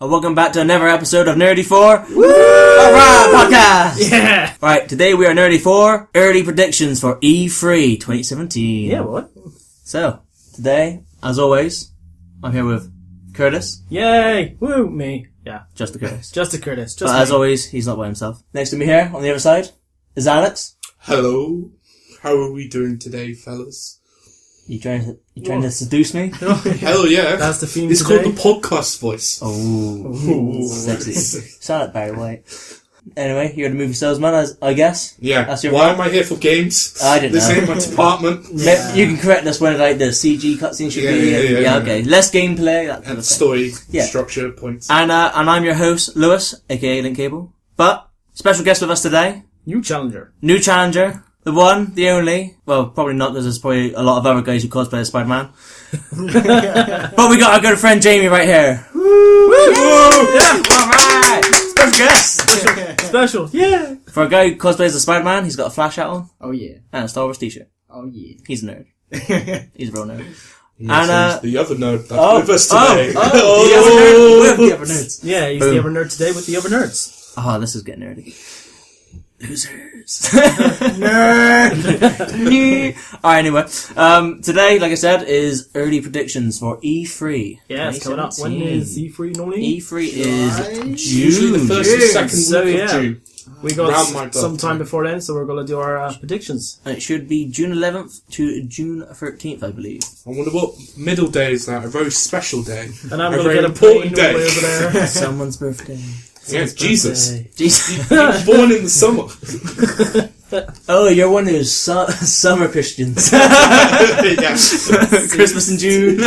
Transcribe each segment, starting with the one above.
and welcome back to another episode of Nerdy4. Woo! Alright, podcast! Yeah! Right, today we are Nerdy4, early predictions for E3 2017. Yeah, what? So, today, as always, I'm here with Curtis. Yay! Woo! Me. Yeah. Just the Curtis. Just a Curtis. But as always, he's not by himself. Next to me here, on the other side, is Alex. Hello. How are we doing today, fellas? You trying to seduce me? Hell yeah. That's the theme It's today. called the podcast voice. Oh, sexy. Sound like Barry White. Anyway, you're the movie salesman, I guess. Yeah. That's your Why role? am I here for games? I didn't This know. ain't my department. Yeah. You can correct us when like the CG cutscene should be. Yeah, okay. Less gameplay, that kind And of thing. story, Yeah. structure, points. And I'm your host, Lewis, aka Link Cable. But special guest with us today, New challenger. new challenger, the one, the only. Well, probably not, because there's probably a lot of other guys who cosplay as SpiderMan. But we got our good friend Jamie right here. Woo! Yeah, alright! Special guest! Special. Yeah! For a guy who cosplays as Spider-Man, he's got a flash hat on Oh yeah. and a Star Wars t-shirt. Oh yeah. He's a nerd. He's a real nerd. Yes, And, he's the other nerd that's with us today. the other nerd with the other nerds. Yeah, he's Boom. the other nerd today with the other nerds. Oh, this is getting nerdy. Losers. Alright, anyway. Today, like I said, is early predictions for E3. Yeah, it's coming up. When 2017. is E3 normally? E3 is June. Usually the first and second So, week yeah. of June. We Around my got birthday. some time before then, so we're going to do our predictions. And it should be June 11th to June 13th, I believe. I wonder what middle day is that? A very special day. And I'm A going to very get a important plane all the way day. over there. Someone's birthday. Yeah, Jesus. Jesus. He was born in the summer. Oh, you're one of those summer Christians. Yeah. Christmas in June.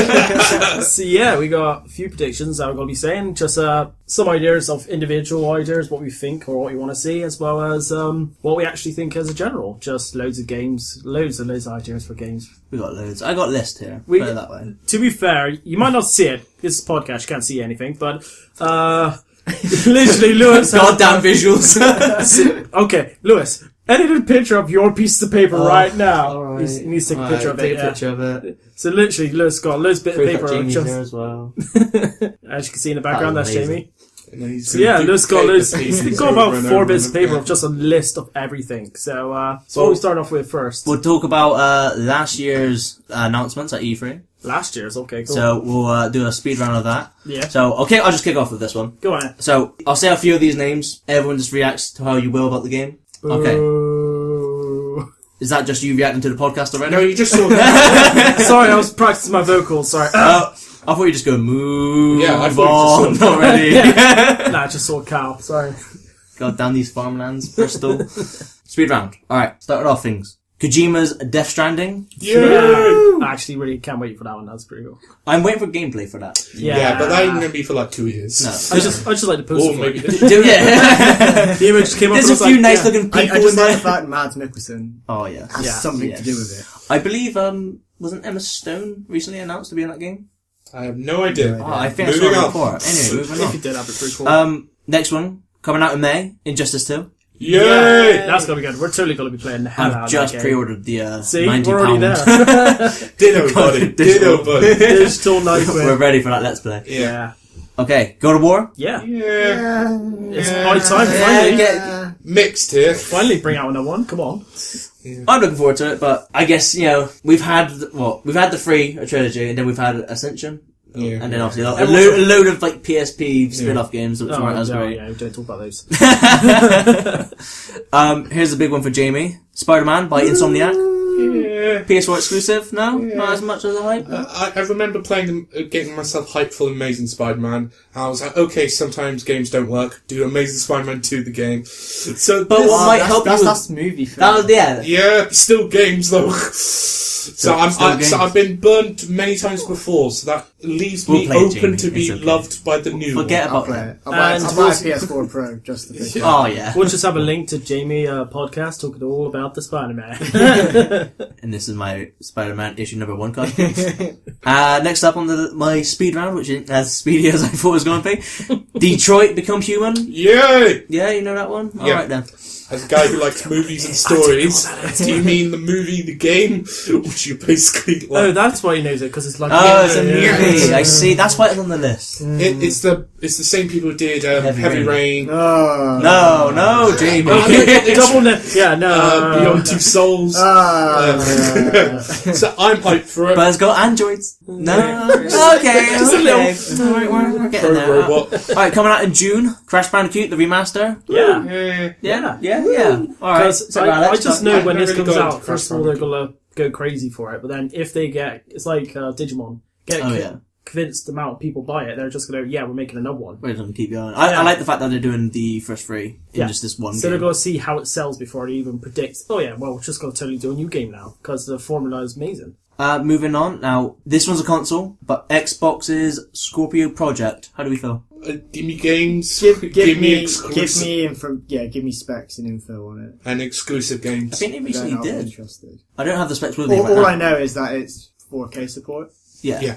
So yeah, we got a few predictions that we're going to be saying. Just some ideas of individual ideas, what we think or what we want to see, as well as what we actually think as a general. Just loads of games, loads of ideas for games. We got loads. I got a list here. We- Put it that way. To be fair, you might not see it. This is a podcast, you can't see anything, but literally Lewis has Goddamn visuals. Okay, Lewis, edit a picture of your piece of paper right now. alright. You need to take a picture of it. Take a yeah. picture of it. So literally, Lewis got loads of bit of Proof paper. that Jamie's Just, there as well. as you can see in the background, That was that's amazing. Jamie. And then he's So yeah, gonna Lewis got duplicate loads. the pieces He's got over about and 4 over bits of and paper over. of just a list of everything. So, what are we starting off with first? We'll talk about last year's announcements at E3. Last year's, okay, cool. So we'll do a speed round of that. Yeah. So, okay, I'll just kick off with this one. Go on. So, I'll say a few of these names. Everyone just reacts to how you will about the game. Okay. Boo. Is that just you reacting to the podcast already? No, you just saw that. Sorry, I was practicing my vocals. Sorry. I thought you were just going, move Yeah, I thought you on just saw already. Nah, I just saw Cal. Sorry. God damn these farmlands, Bristol. Speed round. Alright, started off things. Kojima's Death Stranding. Yeah. I actually really can't wait for that one. That's pretty cool. I'm waiting for gameplay for that. Yeah, but that ain't gonna be for like 2 years. No. I just like the poster. Or maybe. Yeah. The image came up. There's and a I was few like, nice yeah. looking people I just in like there. the fact Mads Mikkelsen Oh yeah. has Yeah. something Yes. to do with it. I believe wasn't Emma Stone recently announced to be in that game? I have no idea. Oh, I think I saw Moving a on. report. Anyway, moving If you on. did, that'd be pretty cool. Next one coming out in May. Injustice 2. Yay! That's gonna be good. We're totally gonna be playing the hell out I've of just that game. pre-ordered the See, £90. we're already there. Ditto, buddy. Digital. Ditto, buddy. Digital night We're win. ready for that Let's Play. Yeah. Okay, God of War. Yeah. Yeah. It's high time finally. Mixed here. Finally bring out another one. Come on. I'm looking forward to it, but I guess, we've had the free trilogy, and then we've had Ascension, Yeah. and then obviously a load of like PSP spin-off games which Oh, weren't as no, great. yeah, we don't talk about those. Here's a big one for Jamie. Spider-Man by Insomniac. Yeah. PS4 exclusive? No? Not as much as I like. I remember playing them, getting myself hyped for Amazing Spider-Man. I was like, okay, sometimes games don't work. Do Amazing Spider-Man 2 the game. So, But what might help you... That's movie film. That was, yeah. yeah, still games though. So I've been burnt many times before, so that leaves We'll me play it, open Jamie. to be It's okay. loved by the new Forget I'll about play that. it. I'll buy And a also- PS4 Pro just to think. Oh, yeah. We'll just have a link to Jamie podcast talking all about the Spider-Man. And this is my Spider-Man issue number 1 card. Next up on my speed round, which isn't as speedy as I thought it was going to be. Detroit Become Human. Yay! Yeah, you know that one? Yeah. Alright then. as a guy who likes movies and stories, do you mean the movie, the game, which you basically like? Oh, that's why he knows it, because it's like... Oh, it's a movie. Yeah. I see. That's why it's on the list. It's the same people who did Heavy Rain. No, Jamie. Beyond Two Souls. So I'm hyped for it. But it's got androids. No. Okay. Just a little. Alright, we're getting there. Robot. Alright, coming out in June. Crash Bandicoot, the remaster. Yeah. Yeah. Alright. Because I just know when this really comes got out, into first of all, they're going to go crazy for it. But then if they get... It's like Digimon. Convinced amount of people buy it, they're just going to, we're making another one. We're going to keep going. I like the fact that they're doing the first three in just this one game. So they're going to see how it sells before they even predict, we're just going to totally do a new game now, because the formula is amazing. Moving on. Now, this one's a console, but Xbox's Scorpio Project. How do we feel? Give me games. Give me exclusive. give me specs and info on it. And exclusive I games. think they recently I'm did. interested. I don't have the specs with me right All now. I know is that it's 4K support. Yeah.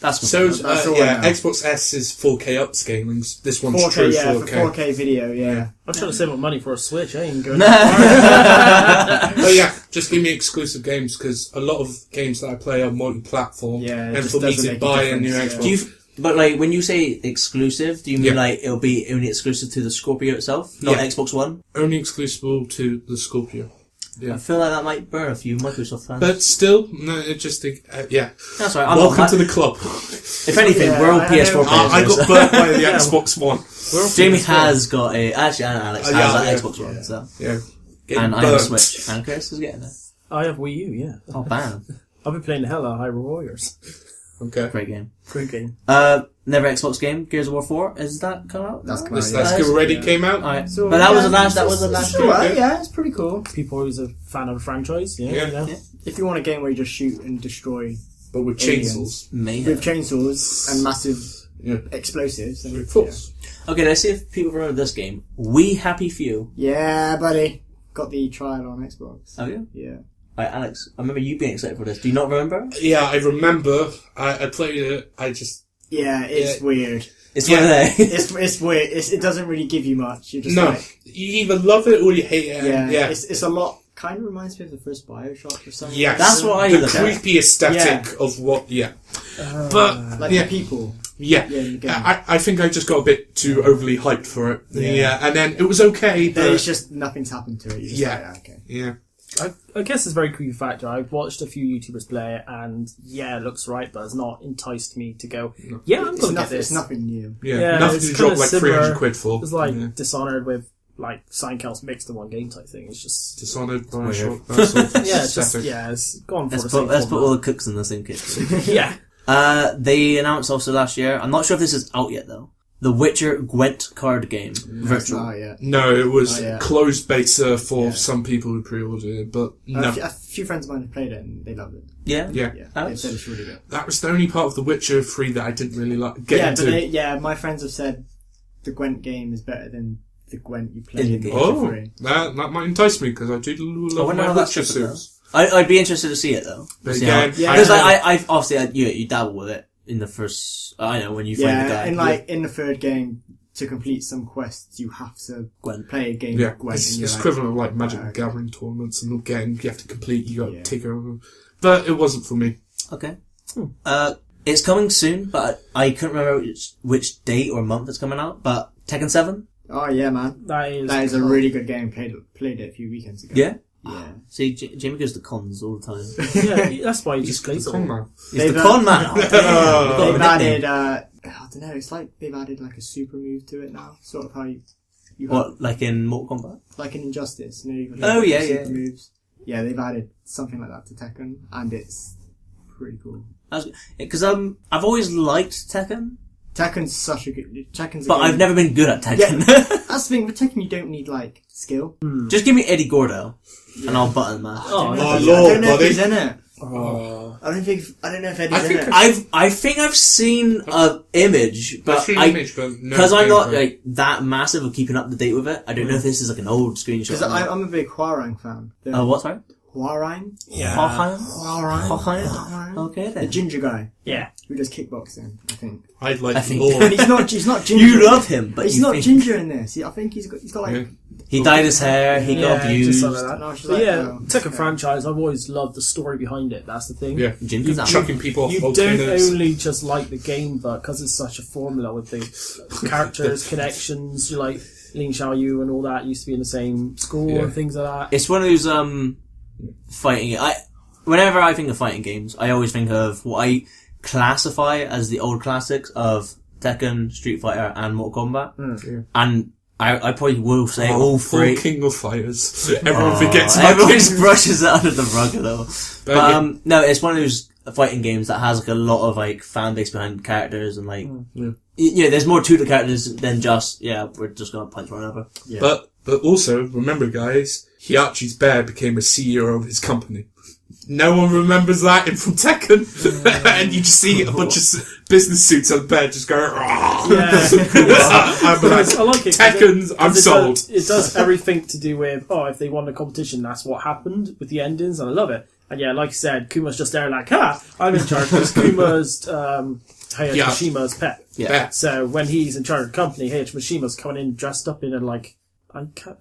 That's good. So, That's all I know. Xbox S is 4K upscalings. This one's 4K, true yeah, 4K. for 4K video, yeah. I'm trying to save my money for a Switch, I ain't going Oh yeah, just give me exclusive games, because a lot of games that I play are multi-platform, Yeah, it and just for me doesn't to make a buy a new difference, Xbox. Do you? But like when you say exclusive, do you mean Yeah. like it'll be only exclusive to the Scorpio itself, not Yeah. Xbox One? Only exclusive to the Scorpio. Yeah. I feel like that might burn a few Microsoft fans. But still, no, it just, yeah. That's right. I'm Welcome not to the club. If anything, Yeah, we're all I PS4 know. players. I got burnt by the Xbox One. Jamie has got a. Actually, and Alex has yeah, an yeah. Xbox One. So. Yeah. And I have a Switch. And Chris is getting it. I have Wii U, yeah. Oh, bam. I've been playing the hell out of Hyrule Warriors. Okay. Great game. Great game. Never Xbox game, Gears of War 4. Is that come out? That's come out, This yeah. that's already came out. Alright. So, But that was yeah, the last it's year. alright, yeah, it's pretty cool. People are always a fan of the franchise, Yeah. you know. Yeah. If you want a game where you just shoot and destroy But with Aliens. chainsaws. Mayhem. with chainsaws and massive Yeah. explosives, then Of course. Okay, let's see if people remember this game. We Happy Few. Yeah, buddy. Got the trial on Xbox. Oh, yeah? Yeah. Alright, Alex, I remember you being excited for this. Do you not remember? Yeah, I remember. I played it. I just... Yeah, it's weird. It's Yeah. one of they. It's weird. It doesn't really give you much. You're just No. like, You either love it or you hate it. yeah. It's a lot. Kind of reminds me of the first Bioshock or something. Yes. That's what I The look at. creepy aesthetic of what... Yeah. But... Like yeah. the people. Yeah. Yeah, in the game. I think I just got a bit too overly hyped for it. Yeah. And then it was okay, Then it's but... just nothing's happened to it. You're just Yeah. like, okay. Yeah. I guess it's a very creepy factor. I've watched a few YouTubers play it, and it looks right, but it's not enticed me to go, I'm It's, going to get nothing, this. it's nothing new. Yeah. Yeah, Nothing it's to drop kinda like similar. 300 quid for. It's like Yeah. Dishonored with like something else mixed in one game type thing. It's just Dishonored, weird. Bioshock, that sort of it's just aesthetic. it's gone for Let's the same put all formula. the cooks in the same kitchen. Yeah. They announced also last year, I'm not sure if this is out yet though, the Witcher Gwent card game. Virtual. Oh, yeah. No, it was Oh, yeah. closed beta for Yeah. some people who pre-ordered it, but no. A few friends of mine have played it and they loved it. Yeah? Yeah. Yeah, Oh, they said it's really good. That was the only part of The Witcher 3 that I didn't really like get into. My friends have said the Gwent game is better than the Gwent you play In the in game. Witcher Oh, 3. that might entice me, because I do I love wonder my how that's Witcher different, suits. I'd be interested to see it though. But See how- again, Yeah. Because I obviously, you dabble with it in the first, I know, when you find the guy. Yeah, and like in the third game, to complete some quests, you have to Gwent. play a game yeah, of Gwent. it's and you're like, equivalent of like Magic the okay. Gathering tournaments, and again, you have to complete, you got to Yeah. take over. But it wasn't for me. Okay. It's coming soon, but I couldn't remember which date or month it's coming out, but Tekken 7? Oh yeah, man, That is that is a really good game. Played it a few weekends ago. Yeah? Yeah. See, Jamie goes to cons all the time. yeah, that's why you just plays Come it. on. He's They've, the con man. They've added, I don't know, it's like they've added like a super move to it now. Sort of how you have, What, like in Mortal Kombat? like in Injustice, you know, you've Oh, yeah, super yeah. moves. Yeah, they've added something like that to Tekken, and it's pretty cool. Because I've always liked Tekken, Tekken's such a good, Tekken's a but game. I've never been good at Tekken. That's the thing, with Tekken you don't need like skill. Just give me Eddie Gordo, and I'll button man. Oh, Oh, I Lord, don't know buddy. if he's in it. Oh. I don't know if Eddie's I in think it. I think I've seen an image, but Because I'm not like that massive of keeping up to date with it. I don't know if this is like an old screenshot. Because I'm a big Hwarang fan. Oh, what? Sorry. Huarang? Huarang? Okay The then. ginger guy Yeah. who does kickboxing, I think. I'd like I think- more. And he's not ginger. You love him, but He's you not think ginger in this. I think he's got like... Yeah. he dyed his hair, he got Just abused. something like that. No, she's But like, yeah, oh, Tekken okay. franchise, I've always loved the story behind it. That's the thing. Yeah. Ginger Chucking people off You don't volcanoes. only just like the game, but because it's such a formula with the characters, connections, you like Lin Xiaoyu and all that used to be in the same school Yeah. and things like that. It's one of those fighting. Whenever I think of fighting games, I always think of what I classify as the old classics of Tekken, Street Fighter, and Mortal Kombat. And I probably will say all three. King of Fighters. Everyone forgets about Everyone King. just brushes it under the rug though. But, But no, it's one of those fighting games that has like a lot of like fan base behind characters and like there's more to the characters than just we're just gonna punch one another. Yeah. But also, remember guys, Hiachi's bear became a CEO of his company. No one remembers that from Tekken. And you just see a bunch of business suits on the bear just go, "Rah." Yeah. I'm like, I like it. Tekken's, I'm sold. It does everything to do with, if they won the competition, that's what happened with the endings, and I love it. And yeah, like you said, Kuma's just there like, I'm in charge, because Kuma's Heihachi Mishima's pet. Yeah. So when he's in charge of the company, Heihachi Mishima's coming in dressed up in a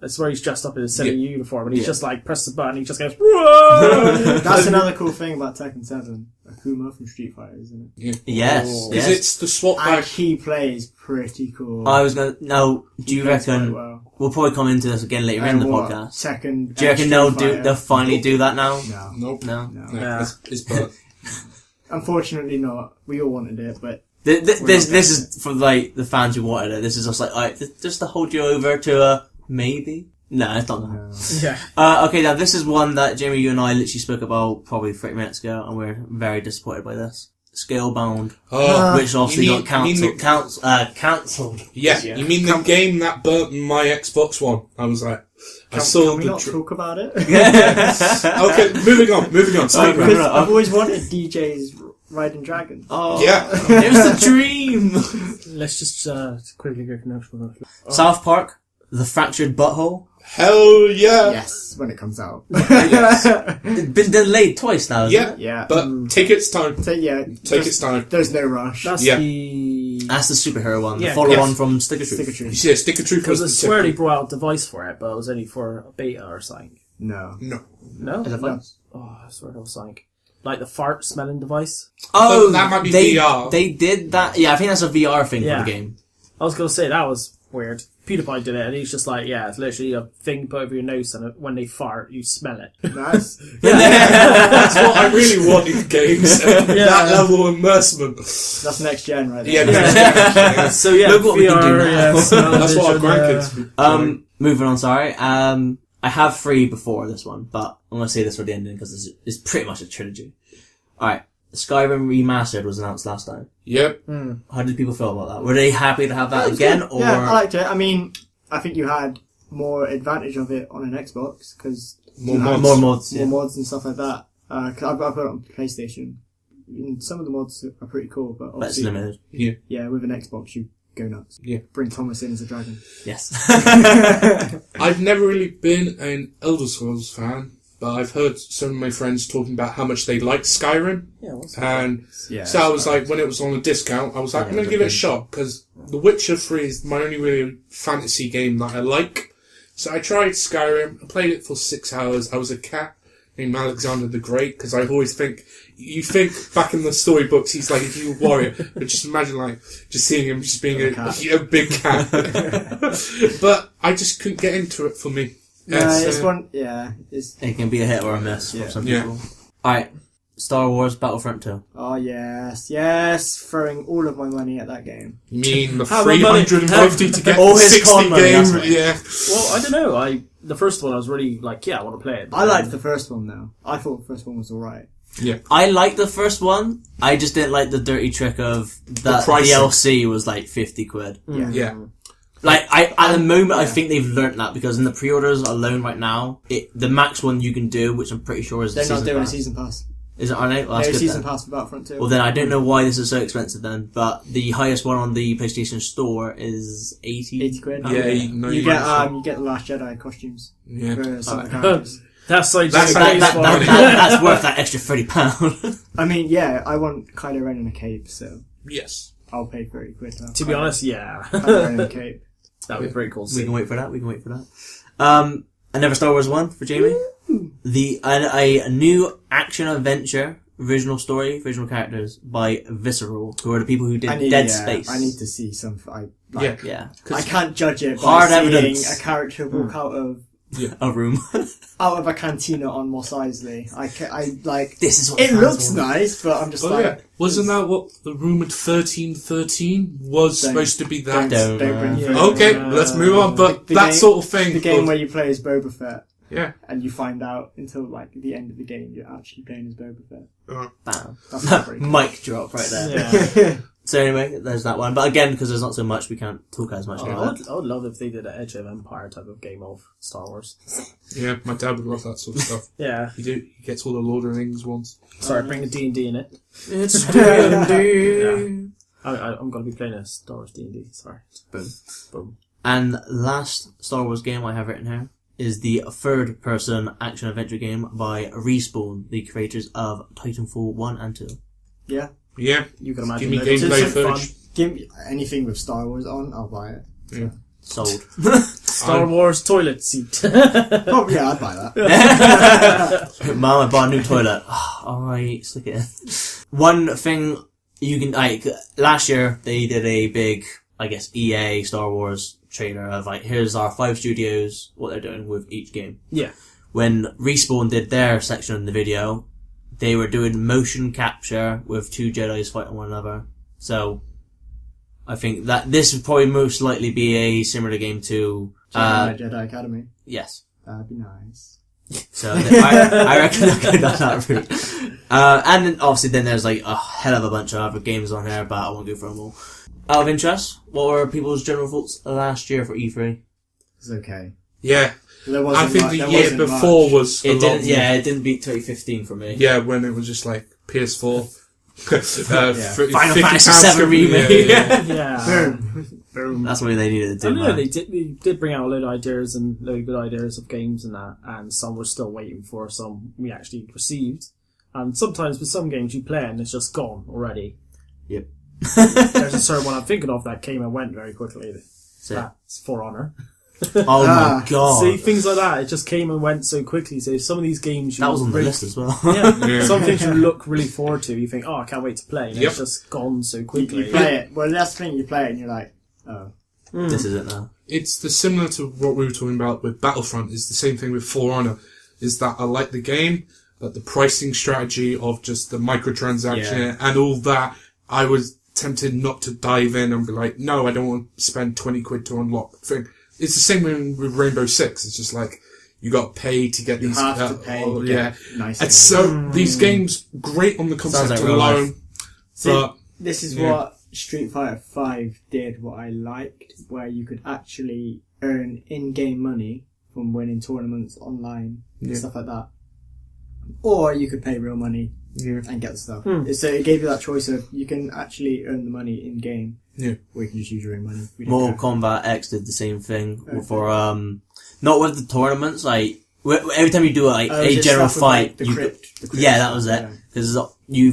that's where he's dressed up in a silly uniform, and he's just like, press the button, he just goes, whoa! That's another cool thing about Tekken 7. Akuma from Street Fighter, isn't it? Yes, Because it's the swap And back. he plays pretty cool. I was gonna. Now, do you Plays quite reckon well. we'll probably come into this again later in the what, podcast? Tekken. Do you reckon they'll finally do that now? No. Nope. No. No, Yeah. it's but Unfortunately not. We all wanted it, but... This is for like the fans who wanted it. This is just like just to hold you over to a maybe. No, it's not that. Yeah. Okay, now this is one that Jamie, you and I literally spoke about probably 30 minutes ago, and we're very disappointed by this. Scalebound, which obviously got cancelled. Yeah, you mean the game that burnt my Xbox One? I was like, I saw Can we the. not talk about it? Okay, moving on. Sorry, Okay. Because I've always wanted DJ's Riding Dragons. Oh, Yeah. it was the dream. Let's just quickly go to South Park, The Fractured Butthole. Hell yeah. Yes, when it comes out. It's been delayed twice now. Isn't Yeah, it? Yeah. but take its time. Take its time. There's no rush. That's Yeah. That's the superhero one. Yeah, the follow on yes. from Sticker Truth. Sticker Truth. Yeah, Sticker Truth because I was swear they the brought out a device for it, but it was only for a beta or something. No. No. No? Is it fun? Oh, I swear it was something. Like the fart smelling device. Oh, that might be they, VR. They did that. Yeah, I think that's a VR thing Yeah. for the game. I was going to say, that was weird. PewDiePie did it, and he's just like, it's literally a thing you put over your nose, and when they fart, you smell it. Nice. That's what I really want in games. That level of immersement. That's next gen right there. Yeah, yeah. So yeah, Look what we can do VR, now. That's what our smell-o-vision, grandkids. Moving on, sorry. I have 3 before this one, but I'm going to say this for the ending because it's pretty much a trilogy. Alright. Skyrim Remastered was announced last time. Yep. How did people feel about that? Were they happy to have that again? Or Yeah, I liked it. I mean, I think you had more advantage of it on an Xbox because More more mods? more mods and stuff like that. Cause I've got it on PlayStation. And some of the mods are pretty cool, but But it's obviously, limited. yeah, with an Xbox you go nuts. Yeah. Bring Thomas in as a dragon. Yes. I've never really been an Elder Scrolls fan, but I've heard some of my friends talking about how much they liked Skyrim. Yeah, what's And Yeah. so I was like, when it was on a discount, I was like, I'm going to give it a shot, because The Witcher 3 is my only really fantasy game that I like. So I tried Skyrim, I played it for 6 hours. I was a cat named Alexander the Great, because I always think, you think back in the storybooks, he's like a huge warrior, but just imagine like, just seeing him just being a big cat. But I just couldn't get into it for me. It's one. Yeah, it's. It can be a hit or a miss for some Yeah. people. Alright. Star Wars Battlefront 2. Oh yes, throwing all of my money at that game. You mean the How much money? 350 to get All his 60 con money, that's games? right. Yeah. Well, I don't know. The first one I was really like, I want to play it. I liked the first one though. I thought the first one was alright. I liked the first one. I just didn't like the dirty trick of that pricing. DLC was like 50 quid. Yeah. Yeah. Like, at the moment, I think they've learnt that because in the pre-orders alone right now, the max one you can do, which I'm pretty sure is They're the not season doing pass. a season pass. Is it, are they? Well, that's There's a good season then. pass for Battlefront 2. Well, then I don't know why this is so expensive then, but the highest one on the PlayStation Store is 80. 80 quid. Yeah, You get the Last Jedi costumes Yeah. for some of the characters. That's like That's That's worth that extra £30. I mean, yeah, I want Kylo Ren in a cape, so Yes. I'll pay £30 now. to be honest, yeah. Kylo Ren in a cape. That'd be pretty cool to We see. can wait for that. Another Star Wars one for Jamie. A new action adventure, original story, original characters by Visceral, who are the people who did Dead Space. I need to see some. Yeah. I can't judge it by Hard seeing evidence. a character walk A room. out of a cantina on Mos Eisley. I like. This is what It fans looks want. nice, but I'm just Oh like. yeah, wasn't that what the rumoured 1313 was Don't- supposed to be? That don't- Don't bring Yeah. through- okay, let's move on. But The that game- sort of thing. The game of- where you play as Boba Fett, yeah, and you find out until like the end of the game you're actually playing as Boba Fett. Bam. That's not pretty cool. Mic drop right there. Yeah. So anyway, there's that one. But again, because there's not so much, we can't talk as much Oh, about that. I would love if they did an Edge of Empire type of game of Star Wars. yeah. My dad would love that sort of stuff. Yeah. He gets all the Lord of the Rings ones. Sorry, bring a D&D in it. It's D&D. I'm going to be playing a Star Wars D&D. Sorry. Boom. Boom. And last Star Wars game I have written here is the third-person action-adventure game by Respawn, the creators of Titanfall 1 and 2. Yeah. Yeah, You can imagine. give me they're gameplay just fun. footage. Give me anything with Star Wars on, I'll buy it. Yeah. Sold. Star Wars toilet seat. Oh yeah, I'd buy that. Mom, I bought a new toilet. Alright, stick it in. One thing you can, like, last year they did a big, I guess, EA Star Wars trailer of, like, here's our 5 studios, what they're doing with each game. Yeah. When Respawn did their section in the video, they were doing motion capture with 2 Jedis fighting one another. So, I think that this would probably most likely be a similar game to, Jedi Academy. yes. That'd be nice. So I reckon they'll go down that route. And then obviously then there's like a hell of a bunch of other games on here, but I won't go through them all. Out of interest, what were people's general thoughts last year for E3? It's okay. Yeah, There wasn't I think much, the there year wasn't before much. was a It lot didn't. more- Yeah, it didn't beat 2015 for me. Yeah, when it was just like PS4. Final Fantasy VII Remake. Yeah. Boom. Boom. That's what they needed to I do. don't know, Man. they did bring out a load of ideas and a load of good ideas of games and that, and some we're still waiting for, some we actually received. And sometimes with some games you play and it's just gone already. Yep. There's a certain one I'm thinking of that came and went very quickly. So, That's For Honor. oh my god, See, things like that, it just came and went so quickly. So some of these games you that was on the really, list as well. Yeah, Yeah. some things you look really forward to. You think, oh, I can't wait to play. And Yep. it's just gone so You quickly. play it. Well, that's the thing. You play it and you're like, oh. This is it now. It's similar to what we were talking about with Battlefront. It's the same thing with For Honor. Is that I like the game, but the pricing strategy of just the microtransaction and all that, I was tempted not to dive in and be like, no, I don't want to spend 20 quid to unlock the thing. It's the same with Rainbow Six. It's just like, you got to pay to get You these. have to pay. to yeah. get nice And things. so, these games, great on the concept like real alone, life. but This is Yeah. what Street Fighter 5 did, what I liked, where you could actually earn in-game money from winning tournaments online and Yeah. stuff like that. Or you could pay real money yeah. and get the stuff. So it gave you that choice of you can actually earn the money in-game, Yeah. or you can just use your own money. We don't Mortal care. Kombat X did the same thing Okay. for not with the tournaments. Like every time you do like Oh, a is it general stuff with, like, fight, the you crypt, the crypt yeah, that stuff, was it. yeah. Because you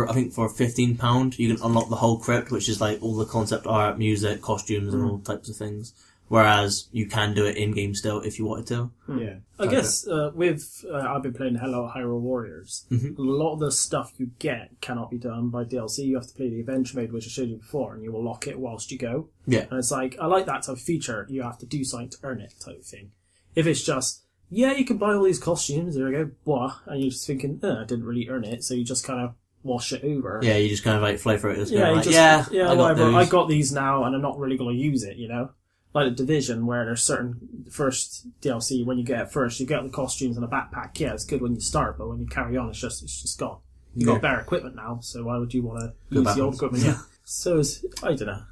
I think for £15 you can unlock the whole crypt, which is like all the concept art, music, costumes, and all types of things. Whereas you can do it in game still if you wanted to. Yeah. I guess with I've been playing Hyrule Warriors. Mhm. A lot of the stuff you get cannot be done by DLC. You have to play the adventure mode, which I showed you before, and you will lock it whilst you go. Yeah. And it's like I like that type of feature. You have to do something to earn it, type of thing. If it's just you can buy all these costumes, there we go, blah, and you're just thinking, I didn't really earn it, so you just kind of wash it over. Yeah, you just kind of like fly through it. Just Yeah, going you like, just, I got whatever. those. I got these now, and I'm not really going to use it. You know, like the Division, where there's certain first DLC when you get it first, you get the costumes and a backpack. Yeah, it's good when you start, but when you carry on, it's just gone. You got better equipment now, so why would you want to use the old equipment? Yeah. So I don't know.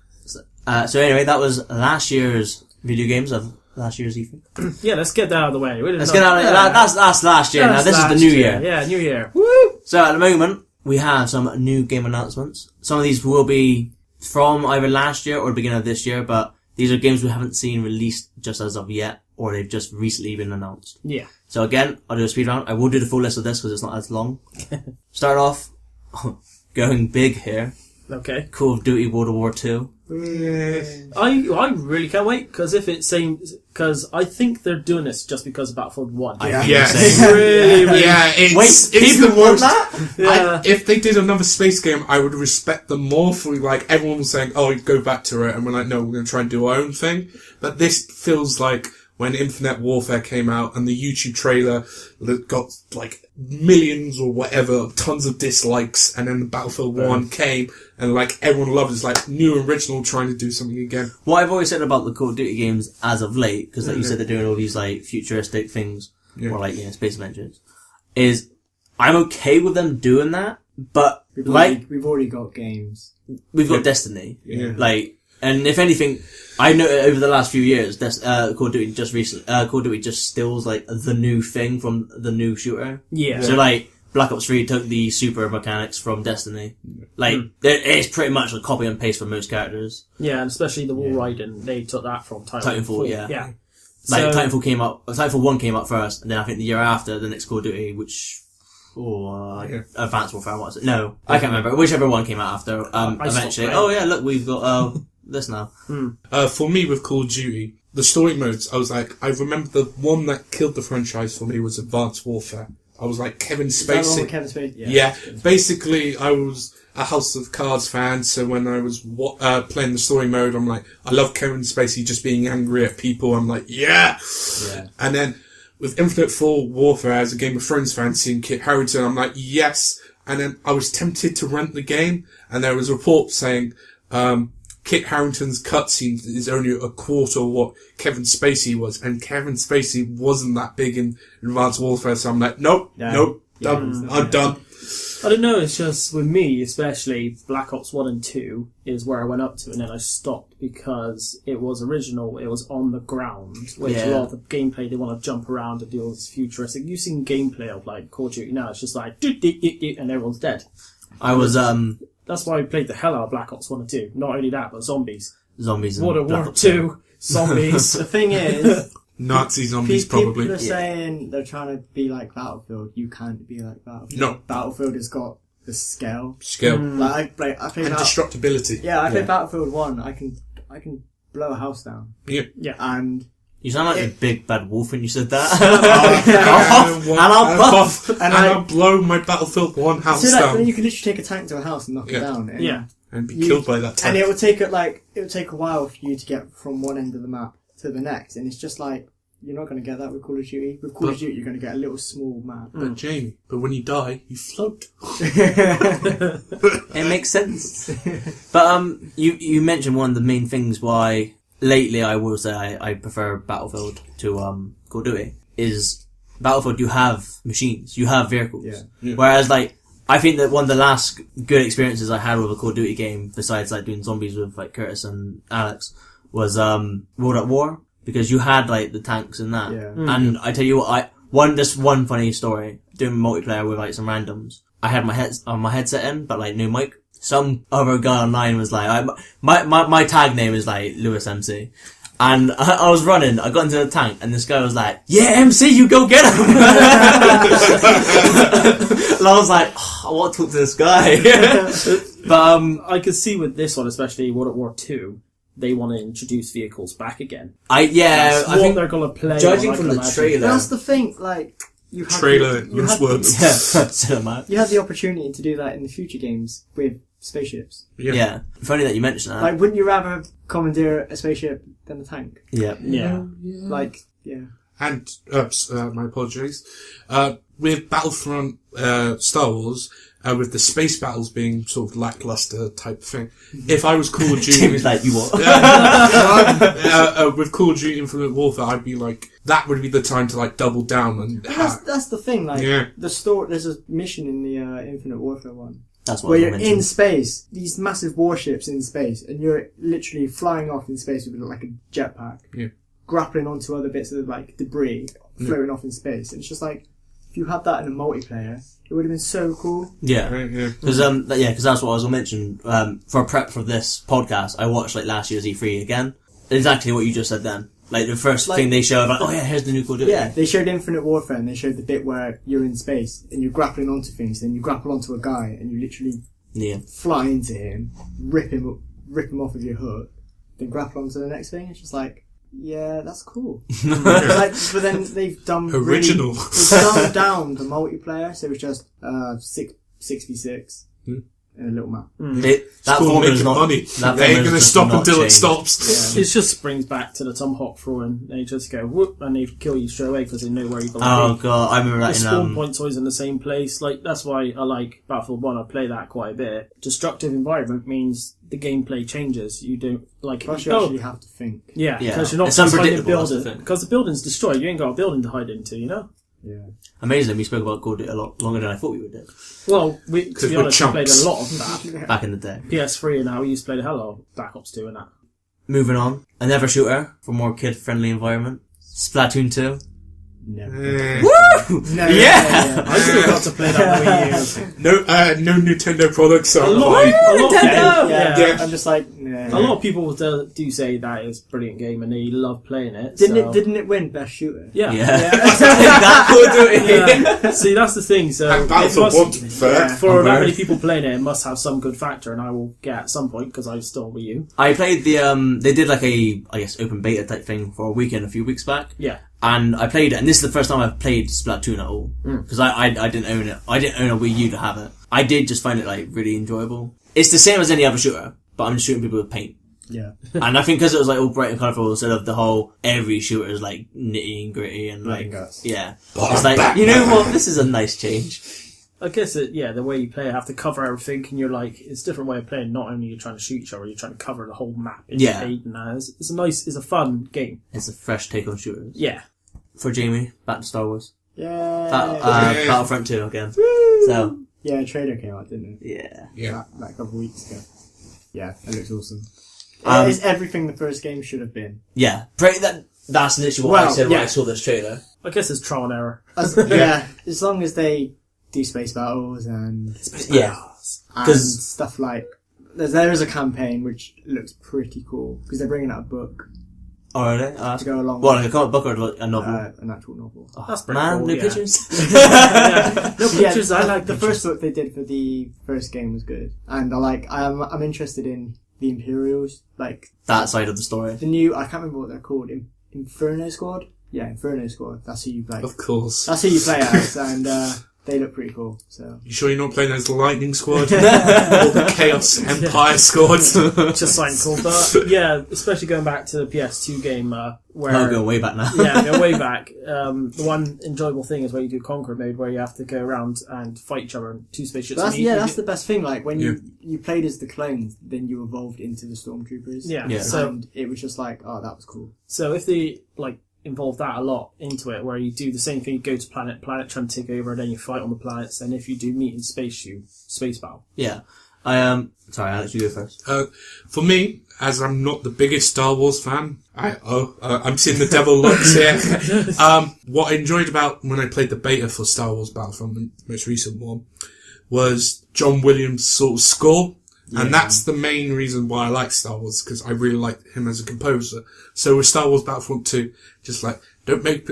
So anyway, that was last year's video games of last year's E3. Yeah, let's get that out of the way. Let's get out of that's last year. Now this is the new year. Yeah, new year. So at the moment, we have some new game announcements. Some of these will be from either last year or the beginning of this year, but these are games we haven't seen released just as of yet, or they've just recently been announced. Yeah. So again, I'll do a speed round. I will do the full list of this because it's not as long. Start off, going big here. Okay. Call of Duty World War 2. I really can't wait, because because I think they're doing this just because of Battlefield 1. Yes. Really. Yeah, it's people the want worst. that? Yeah. If they did another space game, I would respect them more for, like, everyone was saying, oh, go back to it, and we're like, no, we're going to try and do our own thing. But this feels like when Infinite Warfare came out and the YouTube trailer that got, like, millions or whatever, tons of dislikes, and then the Battlefield 1 came, and, like, everyone loved it. It's like new original trying to do something again. What I've always said about the Call of Duty games as of late, because like you said, they're doing all these like futuristic things, or like, space adventures, is I'm okay with them doing that, but We've already got games. we've got Destiny. Yeah. Like, and if anything, I know over the last few years, Call of Duty Call of Duty just stills like the new thing from the new shooter. Yeah. So like, Black Ops 3 took the super mechanics from Destiny. Like, it's pretty much a copy and paste for most characters. Yeah, and especially the wall riding, they took that from Titanfall, yeah. Yeah. Like, So- Titanfall 1 came out first, and then I think the year after, the next Call of Duty, which, Advanced Warfare, what was it? No, I can't remember. Whichever one came out after, eventually, playing. yeah, look, we've got, this now. For me, with Call of Duty, the story modes, I was like, I remember the one that killed the franchise for me was Advanced Warfare. I was like, Kevin Is that the one Spacey. with Kevin Spacey? Yeah. Basically, I was a House of Cards fan, so when I was playing the story mode, I'm like, I love Kevin Spacey just being angry at people. I'm like, yeah. And then with Infinite Warfare, as a Game of Thrones fan, seeing Kit Harington, I'm like, yes. And then I was tempted to rent the game, and there was a report saying, Kit Harington's cutscene is only a quarter of what Kevin Spacey was, and Kevin Spacey wasn't that big in Advanced Warfare, so I'm like, nope, done. I'm done. I don't know, it's just, with me, especially, Black Ops 1 and 2 is where I went up to, and then I stopped because it was original, it was on the ground, which a lot of the gameplay, they want to jump around and do all this futuristic. You've seen gameplay of, like, Call of Duty now, it's just like, and everyone's dead. I was, That's why I played the hell out of Black Ops 1 and 2. Not only that, but zombies. Zombies and World Black War Ops 2, zombies. The thing is, Nazi zombies, probably. people are saying they're trying to be like Battlefield. You can't be like Battlefield. No. Battlefield has got the scale. And Like I play destructibility. Yeah, I play Battlefield 1. I can blow a house down. Yeah. And You sound like a big bad wolf when you said that. And I'll puff. And I'll blow my Battlefield 1 house so down. then you can literally take a tank to a house and knock it down. And And be killed by that tank. And it would take a while for you to get from one end of the map to the next, and it's just like, you're not going to get that with Call of Duty. With Call of Duty, you're going to get a little small map. But Jamie, when you die, you float. It makes sense. But you mentioned one of the main things why lately I will say I prefer Battlefield to Call of Duty is Battlefield. You have machines, you have vehicles. Yeah. Whereas like I think that one of the last good experiences I had with a Call of Duty game, besides like doing zombies with like Curtis and Alex, was World at War, because you had like the tanks and that. Yeah. And I tell you what, just one funny story, doing multiplayer with like some randoms. I had my headset in, but like no mic. Some other guy online was like, my tag name is like Lewis MC. And I was running, I got into the tank, and this guy was like, yeah, MC, you go get him! And I was like, I want to talk to this guy. But I could see with this one, especially World at War 2, they want to introduce vehicles back again. I think they're going to play. judging from the trailer. That's the thing, like, you have loose words. Cinematic. You have the opportunity to do that in the future games with spaceships. Yeah. Funny that you mentioned that. Like, wouldn't you rather commandeer a spaceship than a tank? Yeah. Like, yeah. And, my apologies. With Battlefront, Star Wars, with the space battles being sort of lackluster type thing, if I was Call of Duty... Tim was like, you what? With Call of Duty Infinite Warfare, I'd be like, that would be the time to like double down and... That's the thing, like, there's a mission in the Infinite Warfare one. That's what where I you're mentioned. in space, these massive warships in space, and you're literally flying off in space with like a jetpack, grappling onto other bits of like debris, floating off in space. And it's just like, if you had that in a multiplayer, it would have been so cool. Yeah, because that's what I was going to mention. For prep for this podcast, I watched like last year's E3 again, exactly what you just said then. Like, the first thing they showed, like, oh yeah, here's the new Call of Duty. Yeah, they showed Infinite Warfare, and they showed the bit where you're in space, and you're grappling onto things, then you grapple onto a guy, and you literally fly into him, rip him off with your hook, then grapple onto the next thing. It's just like, yeah, that's cool. But then they've done original. They've dumbed down the multiplayer, so it's just 6v6 in a little map. That formula is not money. They ain't going to stop until it stops. Yeah. It just springs back to the tomahawk throwing. They just go whoop, and they kill you straight away because they know where you belong. Oh god, I remember that. The spawn point's always in the same place. Like, that's why I like Battlefield 1. I play that quite a bit. Destructive environment means the gameplay changes. You don't like. Plus, you actually have to think. Yeah, because you're not it's just unpredictable. building. Because the building's destroyed. You ain't got a building to hide into. You know. Yeah. Amazingly, we spoke about Call of Duty a lot longer than I thought we would do. Well, to be honest, we played a lot of that. Back in the day. PS3 and now we used to play the hell out of Black Ops 2 and that. Moving on. Another shooter for more kid-friendly environment. Splatoon 2. Never. Woo! No, Yeah! I still got to play that for years. No Nintendo products are A lot of Nintendo! Yeah, I'm just like, A lot of people do say that is a brilliant game and they love playing it. Didn't it win Best Shooter? Yeah. That Call of Duty. Yeah. See, that's the thing. So And Battlefield 1, to be fair. for that many people playing it, it must have some good factor, and I will get at some point because I still with you. I played the, they did like a, I guess, open beta type thing for a weekend a few weeks back. Yeah. And I played it, and this is the first time I've played Splatoon at all. Because I didn't own it. I didn't own a Wii U to have it. I did just find it, like, really enjoyable. It's the same as any other shooter, but I'm just shooting people with paint. Yeah. And I think because it was, like, all bright and colourful, instead of the whole, every shooter is, like, nitty and gritty and, like, yeah. It's like, you know what, this is a nice change. I guess the way you play, you have to cover everything, and you're like, it's a different way of playing. Not only you're trying to shoot each other, you're trying to cover the whole map in paint, and it's a fun game. It's a fresh take on shooters. Yeah. For Jamie, back to Star Wars. Yeah. Battlefront 2 again. So. Yeah, a trailer came out, didn't it? Yeah. Like a couple of weeks ago. Yeah, it looks awesome. It's everything the first game should have been. Yeah. That's literally what I said when I saw this trailer. I guess it's trial and error. As long as they do space battles and stuff like... There is a campaign which looks pretty cool, because they're bringing out a book. Oh, really? To go along what, with like a comic book or like a novel? An actual novel. Oh, that's pretty man, cool, no yeah. pictures? No pictures, I like the pictures. first book they did for the first game was good. And I'm interested in the Imperials, like... That side of the story. The new, I can't remember what they're called, Inferno Squad? Yeah, Inferno Squad. That's who you play. Of course. That's who you play as, and they look pretty cool, so... You sure you're not playing as the Lightning Squad? Or the Chaos Empire Squad? Just something cool, but yeah, especially going back to the PS2 game, where... Oh, going way back now. Yeah, go way back. The one enjoyable thing is where you do Conqueror mode, where you have to go around and fight each other in two spaceships. That's the best thing, like, when you played as the clones, then you evolved into the Stormtroopers. Yeah. So it was just like, oh, that was cool. So if they, like, involve that a lot into it, where you do the same thing, you go to planet, trying to take over, and then you fight on the planets, and if you do meet in space battle. Yeah. Sorry, Alex, you go first. For me, as I'm not the biggest Star Wars fan, I'm seeing the devil looks here. What I enjoyed about when I played the beta for Star Wars Battlefront, the most recent one, was John Williams' sort of score. Yeah. And that's the main reason why I like Star Wars, because I really like him as a composer. So with Star Wars Battlefront 2, just like, don't make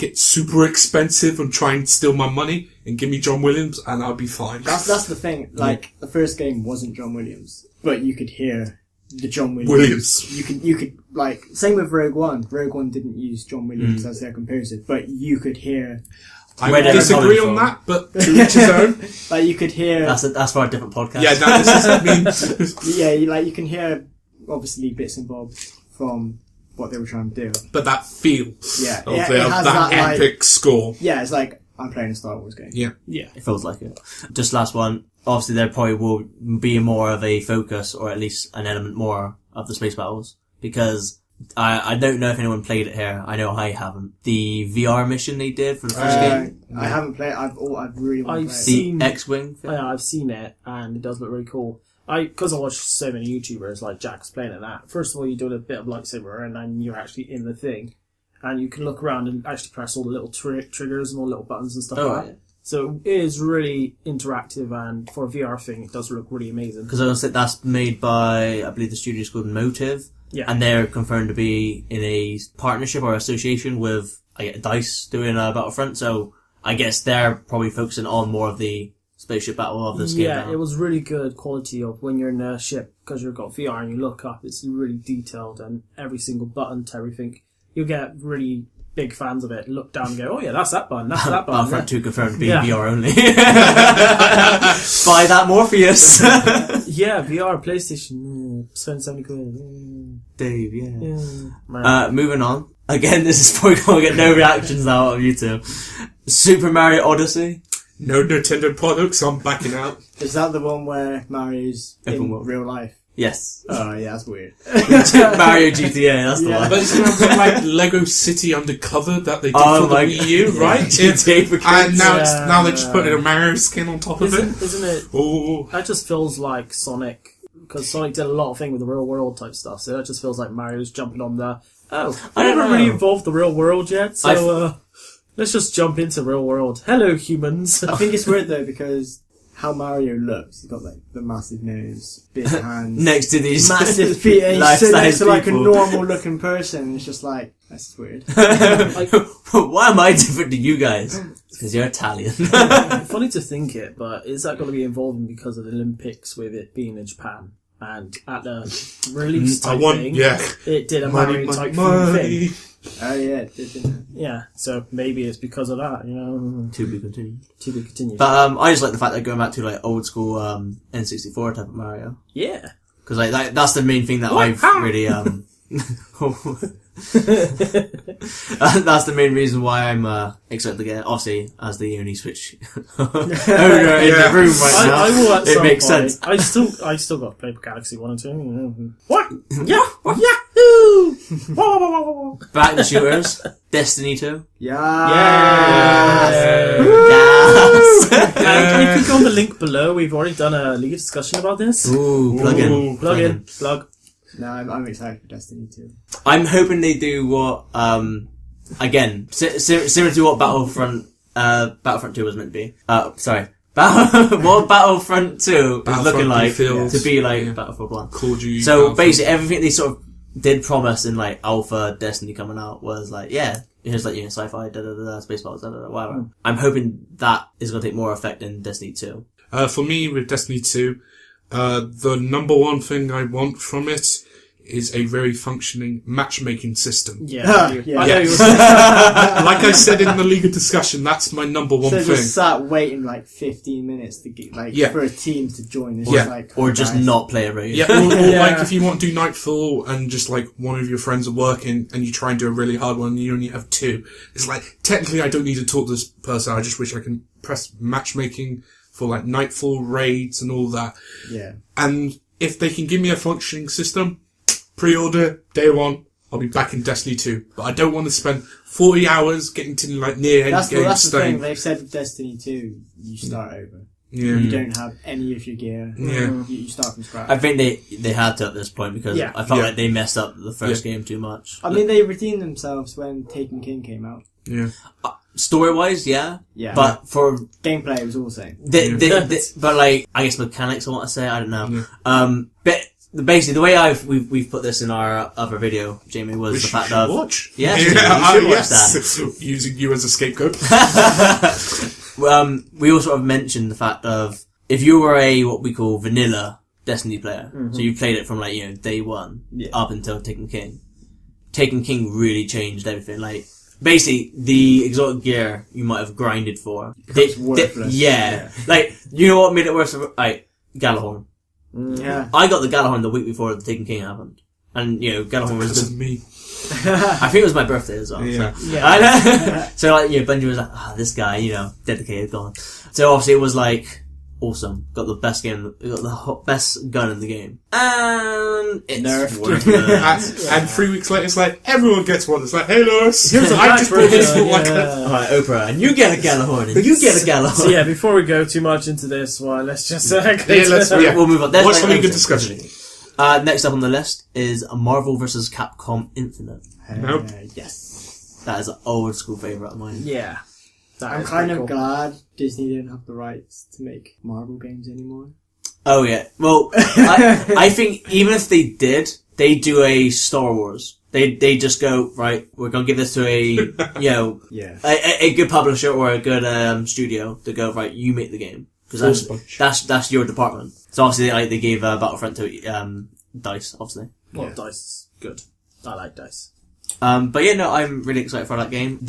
it super expensive and try and steal my money, and give me John Williams and I'll be fine. That's the thing. Like, the first game wasn't John Williams, but you could hear the John Williams. You could like, same with Rogue One. Rogue One didn't use John Williams as their composer, but you could hear... I disagree on that, but to each his own. Like, you could hear... That's for a different podcast. Yeah, no, this is... yeah, you can hear, obviously, bits and bobs from what they were trying to do. But that feel of that epic score. Yeah, it's like, I'm playing a Star Wars game. Yeah. It feels like it. Just last one. Obviously, there probably will be more of a focus, or at least an element more of the space battles, because... I don't know if anyone played it here. I know I haven't. The VR mission they did for the first game. I haven't played. I've really want to play seen the X-wing thing. Yeah, I've seen it, and it does look really cool. Because I watch so many YouTubers like Jack's playing at that. First of all, you're doing a bit of lightsaber, and then you're actually in the thing, and you can look around and actually press all the little triggers and all the little buttons and stuff like that. Yeah. So it is really interactive, and for a VR thing, it does look really amazing. Because I was say that's made by, I believe the studio's called Motive. Yeah. And they're confirmed to be in a partnership or association with DICE doing Battlefront, so I guess they're probably focusing on more of the spaceship battle of this game. Yeah, now. it was really good quality of when you're in a ship, because you've got VR and you look up, it's really detailed, and every single button to everything. You'll get really big fans of it, look down and go, oh yeah, that's that button, that's that button. Battlefront 2 confirmed to be Yeah. VR only. Buy that Morpheus. Yeah, VR, PlayStation, spend 70 quid. Dave, yeah. Man. Moving on. Again, this is probably going to get no reactions now on YouTube. Super Mario Odyssey. No Nintendo products, I'm backing out. Is that the one where Mario's Open in world. real life? Yes. Oh, yeah, that's weird. Mario GTA, that's the Yeah. one. But it's now like Lego City Undercover that they did Oh for the my Wii U, God. right? GTA for kids. And now Yeah. now they're just putting a Mario skin on top of it. Isn't it? Oh, That just feels like Sonic, because Sonic did a lot of thing with the real world type stuff, so that just feels like Mario's jumping on the, I don't haven't really know. involved the real world yet, so let's just jump into real world. Hello, humans. I think it's weird though because how Mario looks. He's got like the massive nose, big hands, Next to these massive feet, and he's sitting life-size next to like a people. normal looking person. And it's just like that's just weird. Why am I different to you guys? Because you're Italian. Funny to think it, but is that going to be involving because of the Olympics with it being in Japan? And at the release type thing, it did a Mario type thing. Oh yeah, it did, didn't it? Yeah, so maybe it's because of that, you know. To be continued. To be continued. But I just like the fact they're going back to like old school N64 type of Mario. Yeah. Because like that's the main thing that I've really that's the main reason why I'm excited to get it. Obviously, as the only Switch owner in the room right now, I will at it some makes point. sense. I still got to play Galaxy 1 and 2. You know. What? Yeah! Yahoo! Back in the shooters, Destiny 2. Yeah. Yes. And if you go on the link below, we've already done a league discussion about this. Ooh, plug in. Plug. No, I'm excited for Destiny 2. I'm hoping they do what, again, similar to what Battlefront 2 was meant to be. Sorry. What Battlefront 2 is looking like to be like Battlefield 1. Call of Duty, So basically everything they sort of did promise in like Alpha Destiny coming out was like, yeah, here's like, sci-fi, space battles, whatever. I'm hoping that is going to take more effect in Destiny 2. For me, with Destiny 2, the number one thing I want from it is a very functioning matchmaking system. Yeah. Yeah. I know you were Like I said in the legal discussion, that's my number one So thing. just sat waiting like 15 minutes to get for a team to join. It's just like, Or just not play a raid. Yeah, or like if you want to do Nightfall and just like one of your friends are working and you try and do a really hard one and you only have two, it's like, technically I don't need to talk to this person, I just wish I can press matchmaking for like Nightfall raids and all that. Yeah. And if they can give me a functioning system, pre-order, day one, I'll be back in Destiny 2. But I don't want to spend 40 hours getting to like near end That's game the thing. staying. They've said with Destiny 2, you start over. Yeah. You don't have any of your gear. Yeah. You start from scratch. I think they had to at this point because Yeah. I felt Yeah. like they messed up the first game too much. I mean, they redeemed themselves when Taken King came out. Yeah. Story-wise, yeah. Yeah. But for Gameplay was all the same. but like I guess mechanics, I want to say, I don't know. But basically, the way we've put this in our other video, Jamie, was the fact of watch. Yes, you should watch that. Using you as a scapegoat. We also sort of mentioned the fact of if you were a what we call vanilla Destiny player, so you played it from like day one up until Taken King. Taken King really changed everything. Like basically, the exotic gear you might have grinded for, worthless. Yeah, like you know what made it worse? Like Galahorn. Yeah. I got the Galahorn the week before the Taken King happened, and Galahorn was Because of me. I think it was my birthday as well. Yeah. So, yeah. So like, Bungie was like, this guy, dedicated, gone. So obviously it was like, awesome. Got the best best gun in the game. And it's Nerfed. worthless. And 3 weeks later, it's like, everyone gets one. It's like, hey Lewis, Here's a I black just bought this for version, like Alright, Oprah, and you get a Galahorn, and you get a Galahorn. So yeah, before we go too much into this, let's just We'll move on. There's Watch like- something good discussion. Next up on the list is Marvel vs. Capcom Infinite. Nope. Yes. That is an old school favourite of mine. Yeah. I'm kind of glad Disney didn't have the rights to make Marvel games anymore. Oh yeah. Well, I think even if they did, they do a Star Wars. They just go, right, we're going to give this to a good publisher or a good studio to go, right, you make the game. Because that's your department. So obviously they gave Battlefront to DICE, obviously. Well, DICE is good. I like DICE. But yeah, no, I'm really excited for that game.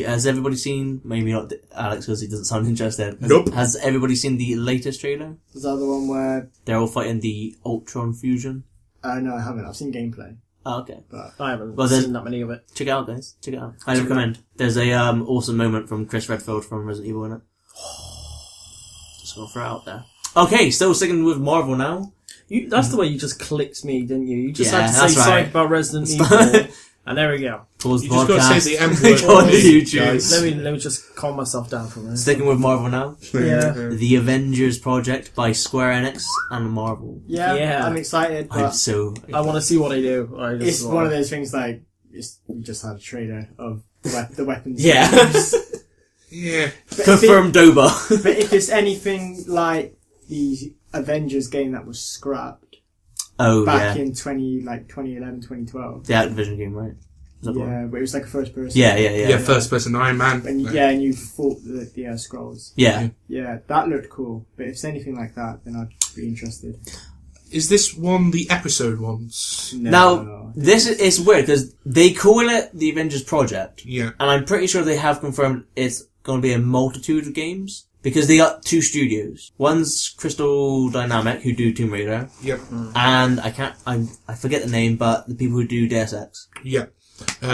Has everybody seen, maybe not Alex because he doesn't sound interested. Has everybody seen the latest trailer? Is that the one where... They're all fighting the Ultron Fusion? No, I haven't. I've seen gameplay. Oh, okay. But I haven't seen that many of it. Check it out, guys. Check it out. I recommend. There's a awesome moment from Chris Redfield from Resident Evil in it. Just gonna throw it out there. Okay, still sticking with Marvel now. That's the way you just clicked me, didn't you? You just Yeah, had to say that's something right. about Resident Evil, and there we go. Pause the You just gotta podcast. say the M word Go on on YouTube. guys. Let me just calm myself down for a minute. Sticking with Marvel now. Yeah. The Avengers project by Square Enix and Marvel. Yeah. I'm excited, I'm but so... I want to see what they do. it's one of those things like, we just had a trailer of the weapons. Yeah. Yeah. Confirmed Doba. But if it's anything like the Avengers game that was scrapped Oh, back yeah. in 2011, 2012. The Activision game, right? Is that the one? Yeah, but it was like a first person. Yeah, first person Iron Man. And and you fought the Skrulls. Yeah. Yeah, that looked cool. But if it's anything like that, then I'd be interested. Is this one the episode ones? Now, this is weird because they call it the Avengers Project. Yeah. And I'm pretty sure they have confirmed it's going to be a multitude of games. Because they got two studios. One's Crystal Dynamic, who do Tomb Raider. Yep. And I forget the name, but the people who do Deus Ex. Yeah.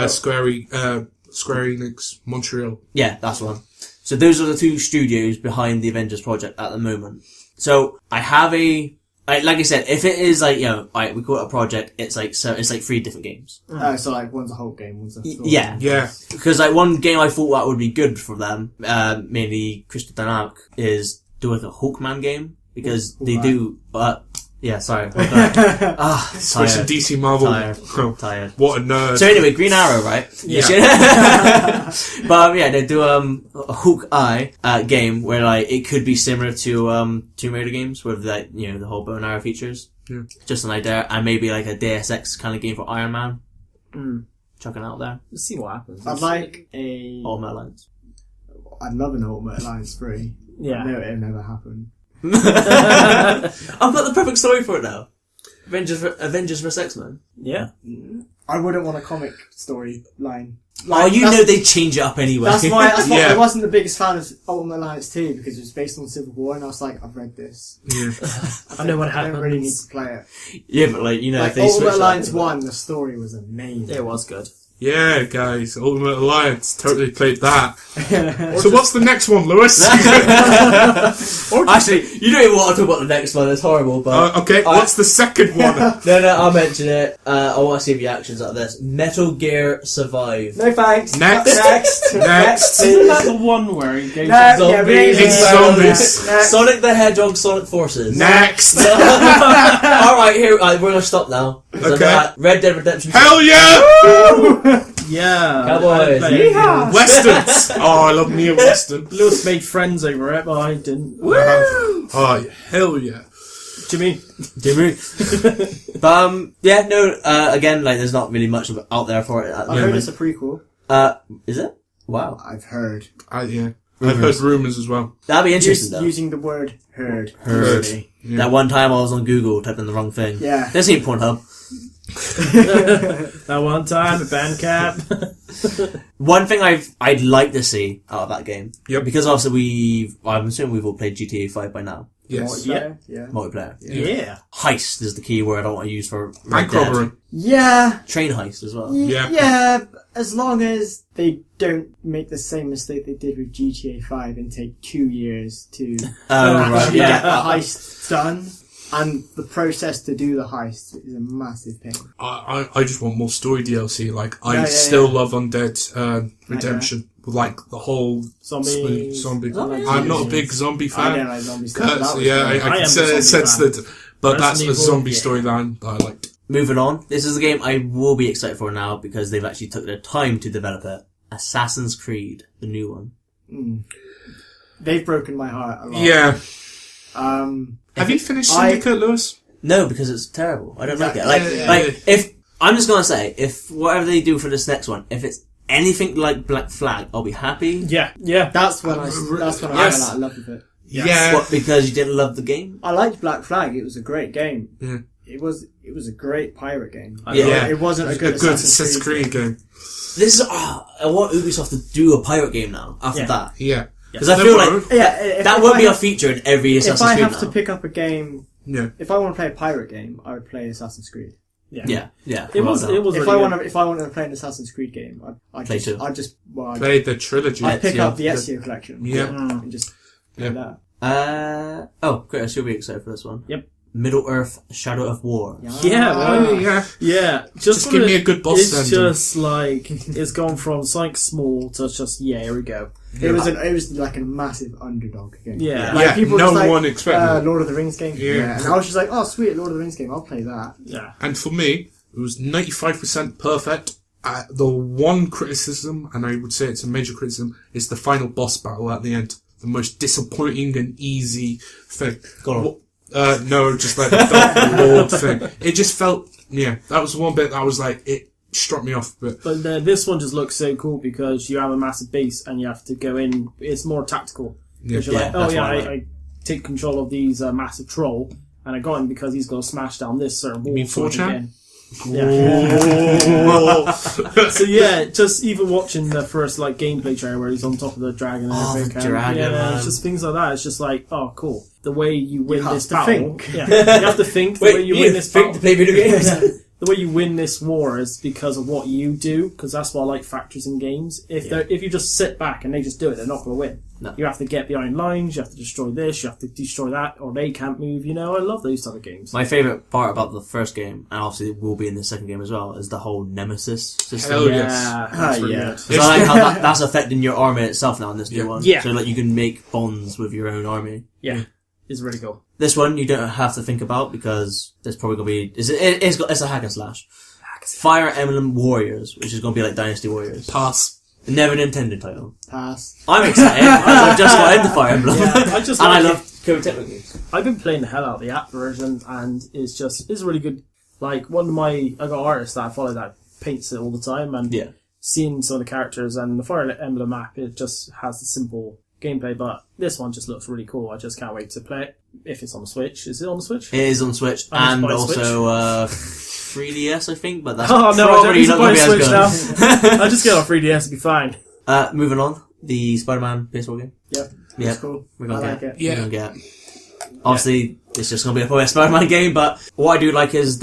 Square Enix Montreal. Yeah, that's the one. So those are the two studios behind the Avengers project at the moment. So I have like I said, if it is like, we call it a project, it's like 3 different games. So like one's a whole game, one's a story. Yeah. Yeah. Because like one game I thought that would be good for them, mainly Crystal Dynamic, is do like a Hawkman game. Because they do, yeah, sorry. Switching DC Marvel. Tired. What a nerd. So anyway, Green Arrow, right? Yeah. But yeah, they do a Hawkeye game where like it could be similar to Tomb Raider games with like the whole bow and arrow features. Yeah. Just an idea, and maybe like a Deus Ex kind of game for Iron Man. Chucking out there. Let's see what happens. I'd like a... Ultimate Alliance. I'd love an Ultimate Alliance 3. Yeah. No, it'll never happen. I've got the perfect story for it now. Avengers vs X-Men. Yeah. I wouldn't want a comic story line. They'd change it up anyway. That's why Yeah. I wasn't the biggest fan of Ultimate Alliance 2 because it was based on Civil War, and I was like, I've read this. Yeah. I know what I don't really need happens. to play it. Yeah, but like if they Ultimate switch Alliance that, 1, the story was amazing. It was good. Yeah, guys. Ultimate Alliance. Totally played that. So what's the next one, Lewis? Actually, you don't even want to talk about the next one. It's horrible. But Okay, what's the second one? no, I'll mention it. I want to see reactions out of this. Metal Gear Survive. No thanks. Next. Next. Isn't that the one where he goes No, to yeah, zombies? It's zombies. Next. Sonic the Hedgehog, Sonic Forces. Next. Alright, here, we're gonna stop now. Okay. Red Dead Redemption 2. Hell yeah! Yeah. Cowboys. Yeehaw. Westerns. Oh, I love Neo Western. Lewis made friends over it, but I didn't. Oh, hell yeah. Jimmy. But, yeah, no, again, like, there's not really much out there for it at the I heard moment. it's a prequel. Is it? Wow. I've heard. Yeah. I've heard rumours as well. That'd be interesting, though. Using the word heard. Heard. Really. Yeah. That one time I was on Google typing the wrong thing. Yeah. This ain't Pornhub. That one time at Bandcamp. One thing I'd like to see out of that game. Yep. Because obviously I'm assuming we've all played GTA 5 by now. Yes. Yeah. Multiplayer. Yeah. Heist is the key word I want to use for Red Bank Dead. robbery. Yeah. Train heist as well. Yeah. Yeah, as long as they don't make the same mistake they did with GTA 5 and take 2 years to actually get the heist done. And the process to do the heist is a massive pain. I just want more story DLC. Like, I Yeah, still love Undead Redemption. Like, the whole Zombie. zombie. Zombies. I'm not a big zombie I fan. don't like zombie stuff. but that was I fun. I can am a zombie sense fan. that. But that's a Resident zombie Evil, storyline that I liked. Moving on. This is a game I will be excited for now because they've actually took their time to develop it. Assassin's Creed, the new one. They've broken my heart a lot. Yeah. Um, Have you finished I- Syndicate, Lewis? No, because it's terrible. I don't like it. Yeah. Like if I'm just gonna say, if whatever they do for this next one, if it's anything like Black Flag, I'll be happy. Yeah. That's when I fell out of love with it. Yes. Yeah. What, because you didn't love the game? I liked Black Flag. It was a great game. Yeah. It was a great pirate game. Yeah. It wasn't a good Assassin's Creed game. This is I want Ubisoft to do a pirate game now. After that, Yeah. because I feel like that would be a a feature in every Assassin's If I Creed have now. to pick up a game, Yeah. if I want to play a pirate game, I would play Assassin's Creed. Yeah. It was Well, really If I wanted to play an Assassin's Creed game, I'd Play two. Played the trilogy. I'd pick Ezio. up the Ezio collection. Yeah. And just play Yeah. that. Chris, you'll be excited for this one. Yep. Middle-earth: Shadow of War. Yeah, Oh, man. yeah. Yeah, Just give me a good boss It's then. just like it's gone from something small to just here we go. It was like a massive underdog game. Yeah. Like Yeah, people no just like, one expected it. Lord of the Rings game. Yeah. And I was just like, oh sweet, Lord of the Rings game, I'll play that. Yeah, And for me, it was 95% perfect. The one criticism, and I would say it's a major criticism, is the final boss battle at the end. The most disappointing and easy thing. Go No, just like the Dark Lord thing. It just felt, that was the one bit that I was like, it struck me off. But this one just looks so cool because you have a massive base and you have to go in. It's more tactical. Because you're like, that's what I like. I take control of these massive troll, and I got him because he's going to smash down this certain wall. mean sort of 4chan? again. Yeah. So yeah, just even watching the first like gameplay trailer where he's on top of the dragon and Oh, the everything. dragon, man. It's just things like that. It's just like, oh, cool. The way you win have this to battle. think. Yeah, you have to think. The way you win this battle. to play video games? The way you win this war is because of what you do, because that's why I like factors in games. If you just sit back and they just do it, they're not going to win. No. You have to get behind lines, you have to destroy this, you have to destroy that, or they can't move, I love those type of games. My favourite part about the first game, and obviously it will be in the second game as well, is the whole nemesis system. Hell yes. That's really yeah. good. So I like how that's affecting your army itself now in this new one. Yeah. So like you can make bonds with your own army. Yeah, it's really cool. This one you don't have to think about because there's probably going to be... It's a hack and slash. Fire Emblem Warriors, which is going to be like Dynasty Warriors. pass. Never Nintendo title. Pass. I'm excited. I've just got into Fire Emblem. Yeah, and I love Koei games. I've been playing the hell out of the app version, and it's really good. Like, I got artists that I follow that paints it all the time, and Yeah. seeing some of the characters, and the Fire Emblem app, it just has the simple gameplay, but this one just looks really cool. I just can't wait to play it. If it's on the Switch. Is it on the Switch? It is on Switch I and just buy also 3DS, I think, but that's Oh no, I don't probably need to not buy going a to be as Switch good. now. I just get on 3DS, it'll be fine. Moving on, the Spider-Man baseball game. Yep. Yeah, That's cool. we're gonna I get. like it. We're gonna get. Obviously, it's just gonna be a Spider-Man game, but what I do like is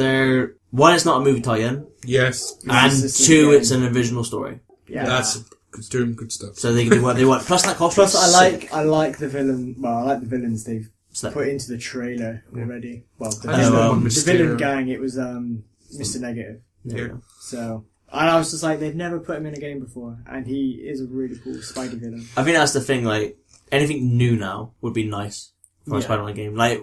one, it's not a movie tie-in, Yes. and It's a two, game. it's an original story. Yeah. That's doing good stuff. So they can do what they want. Plus that costume. Plus, I like the villain. Well, I like the villains they've put into the trailer already. Well, the, I just want the villain Mysterio. gang. It was Mr. Negative. Yeah. So, and I was just like, they've never put him in a game before, and he is a really cool Spidey villain. I think that's the thing. Like anything new now would be nice for a Yeah. Spider-Man game. Like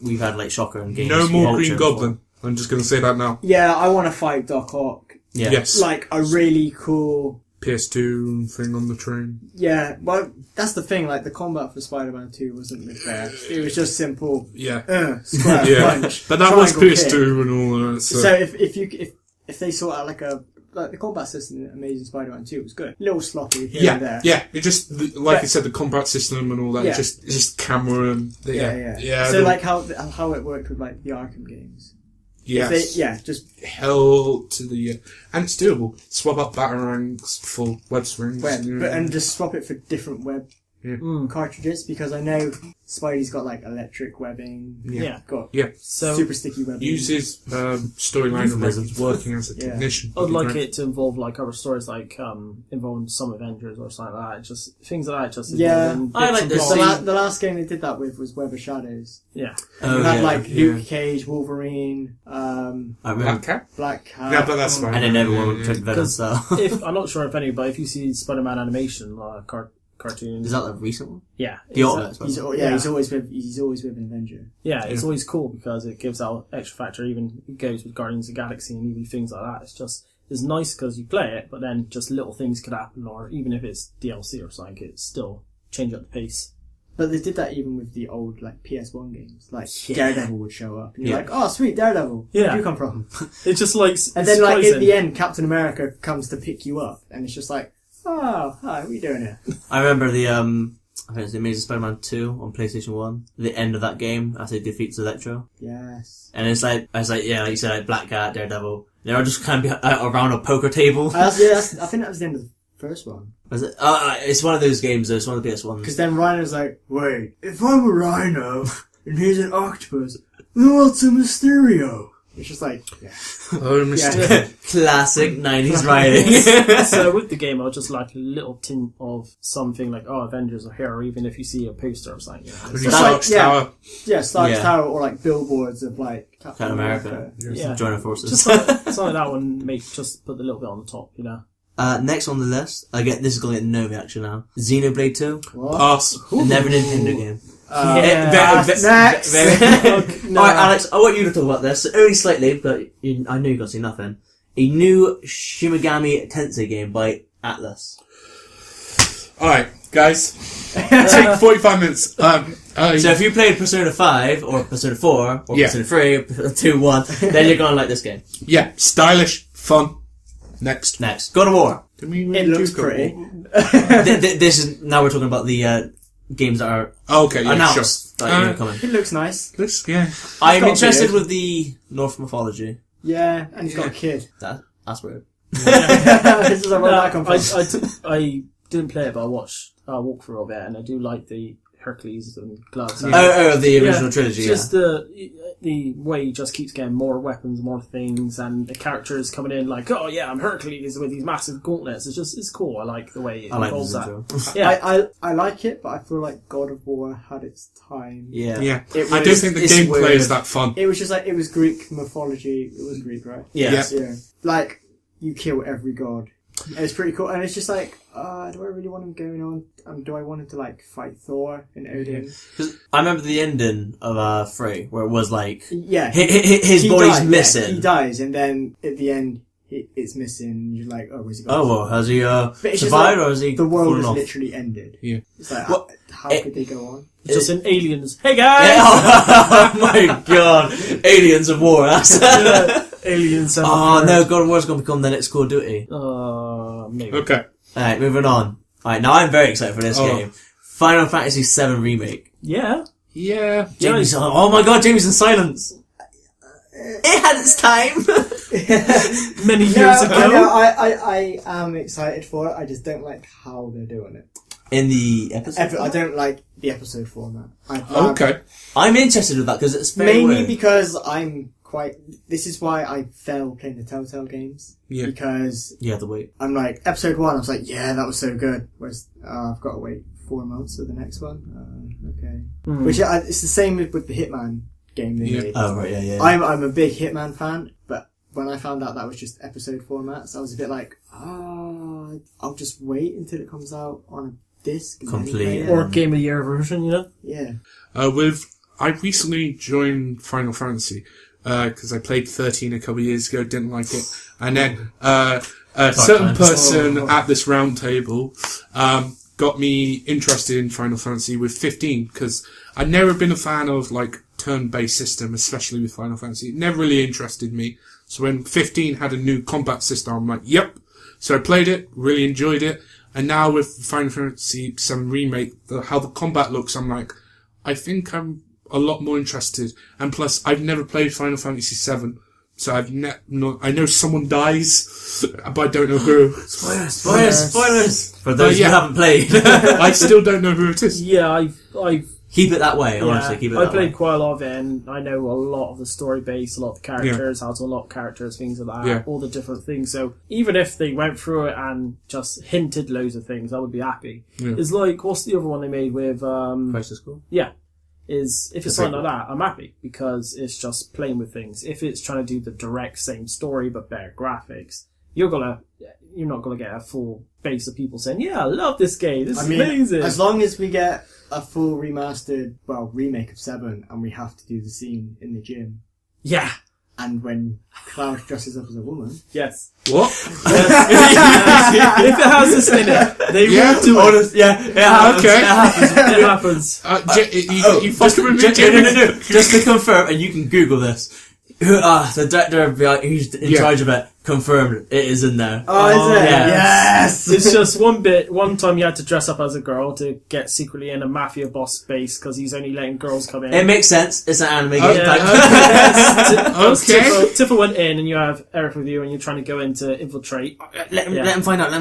we've had like Shocker and games. No more Vulture Green before. Goblin. I'm just going to say that now. Yeah, I want to fight Doc Ock. Yeah. Yes. Like a really cool. PS2 thing on the train. Yeah, well, that's the thing. Like the combat for Spider-Man 2 wasn't the best. It was just simple. Yeah. Square, Yeah. punch, But that was triangle PS2 kick. and all that. So if they sort out like the combat system in Amazing Spider-Man 2 was good. A little sloppy here and there. Yeah. It just, like I said, the combat system and all that. Yeah. It's just camera and Yeah. So like how it worked with like the Arkham games. yes. Just hell to the and it's doable. Swap up batarangs for web swings. web, yeah. and just swap it for different web cartridges because I know Spidey's got like electric webbing. Yeah. Got Yeah. So super sticky webbing. Uses storyline and methods working as a Yeah. technician. I'd like it to involve like other stories like involving some Avengers or something like that. Just things like that. Just Yeah. involving I bits like and this. bobs. The last game they did that with was Web of Shadows. Yeah. And you had like yeah. Luke Cage, Wolverine, I remember. Black Cat? Black Cat. Yeah, but that's fine. And then everyone took Venom. Because So I'm not sure if any, but if you see Spider-Man animation cartoon, is that the recent one? yeah, The it's- Ultimate Spider-Man. He's always with an Avenger. Yeah, it's always cool because it gives out extra factor. Even it goes with Guardians of the Galaxy and even things like that. It's nice because you play it, but then just little things could happen, or even if it's DLC or something, it still change up the pace. But they did that even with the old like PS1 games. Like Daredevil would show up, and you're like, "Oh, sweet, Daredevil! Yeah. Where'd you come from?" It's just like, And then like at the end, Captain America comes to pick you up, and it's just like, "Oh, hi, what are you doing here?" I remember the I think it's the Amazing Spider-Man 2 on PlayStation 1. The end of that game after he defeats Electro. Yes. And it's like yeah, like you said, like Black Cat, Daredevil. They're all just kind of around a poker table. I think that was the end of the first one. Was it? It's one of those games though, it's one of the PS1s. Because then Rhino's like, "Wait, if I'm a rhino, and here's an octopus, then what's a Mysterio?" It's just like, yeah. Oh, Mysterio. Classic 90s writing. So with the game, I'll just like a little tint of something like, oh, Avengers are here, or even if you see a poster or something. You know, Stark's Tower. Yeah, Stark's Yeah. Tower, or like billboards of like Captain America. Yeah. Joining forces. just something like that one, just put a little bit on the top, you know. Next on the list, this is going to get no reaction now. Xenoblade 2. What? Pass. Never Nintendo game. Next. No. Alright, Alex, I want you to talk about this, only slightly, but I know you're going to say nothing. A new Shimigami Tensei game by Atlas. Alright, guys. Take 45 minutes. So if you played Persona 5, or Persona 4, or Persona 3, or 2, 1, then you're going to like this game. Yeah, stylish, fun. Next. God of War. Did we really It looks do God of pretty. War? This is, now we're talking about the games that are Oh, okay, yeah, announced sure. that are coming. It looks nice. This, yeah. I'm got a interested beard. with the North mythology. Yeah, and he's got a kid. That's weird. This is where that come from. I didn't play it, but I watched a walkthrough of it, and I do like the Hercules and gloves. Oh, the original trilogy. Just the way he just keeps getting more weapons, more things, and the characters coming in like, oh yeah, I'm Hercules with these massive gauntlets. It's cool. I like the way it involves that. Yeah, I like it, but I feel like God of War had its time. Yeah. Yeah. It I don't was- think the it's gameplay weird. is that fun. It was just like, it was Greek mythology. It was Greek, right? Yeah. Yeah. Like, you kill every god. And it's pretty cool. And it's just like, do I really want him going on? Do I want him to like fight Thor and Odin? 'Cause I remember the ending of 3, where it was like, Yeah. his he body's died, missing. Yeah, he dies, and then at the end, it's missing. And you're like, oh, where's he gone? Oh, well, has he But it's just survived, like, or has he the world fallen has off? literally ended. Yeah. It's like, Well, how could they go on? just in Aliens. Hey guys. Yeah, oh my god. Aliens of War. That's Aliens. Oh no, God of War's going to become the next Call of Duty. Maybe. Okay. Alright, moving on. Alright, now I'm very excited for this game. Final Fantasy VII Remake. Yeah. Yeah. Jamie's oh my god, Jamie's in silence. It had its time. Many years ago. I am excited for it. I just don't like how they're doing it. In the episode? I don't like the episode format. Okay. I'm interested with that because it's very Mainly weird. because I'm quite... This is why I fell playing the Telltale games. Yeah. Because You have to wait. I'm like, episode 1, I was like, yeah, that was so good. Whereas I've got to wait 4 months for the next one. Okay. Which it's the same with the Hitman game they made. Oh, right, yeah. I'm a big Hitman fan, but when I found out that was just episode formats, I was a bit like, I'll just wait until it comes out on a disc. And then Complete. play it. Or Game of the Year version, you know? Yeah. I recently joined Final Fantasy, because I played 13 a couple of years ago, didn't like it. And then, a certain person at this round table, got me interested in Final Fantasy with 15, because I'd never been a fan of, like, turn-based system, especially with Final Fantasy. It never really interested me. So when 15 had a new combat system, I'm like, yep. So I played it, really enjoyed it. And now with Final Fantasy VII Remake, how the combat looks, I'm like, I think I'm a lot more interested. And plus, I've never played Final Fantasy VII. So I know someone dies, but I don't know who. Spoilers! For those yeah. who haven't played. I still don't know who it is. Yeah, I've Keep it that way, honestly. Keep it I that played way. quite a lot of it, and I know a lot of the story base, a lot of the characters, how to unlock characters, things like that, all the different things. So even if they went through it and just hinted loads of things, I would be happy. Yeah. It's like, what's the other one they made with... Crisis Core? Yeah. If it's something like that, I'm happy, because it's just playing with things. If it's trying to do the direct same story but better graphics, you're not gonna get a full base of people saying, yeah, I love this game, this is amazing. As long as we get a full remake of 7, and we have to do the scene in the gym. Yeah. and when Cloud dresses up as a woman. Yes. What? If it has this in it, they will do it. Yeah, it happens. Okay. It happens. You fucking with me, No. Jamie? Just to confirm, and you can Google this. The director of who's in charge of it confirmed it is in there. Oh, is it? yeah. Yes! It's just one time you had to dress up as a girl to get secretly in a mafia boss base because he's only letting girls come in. It makes sense. It's an anime game. Okay. Tifa went in and you have Eric with you and you're trying to go in to infiltrate. Let him find out.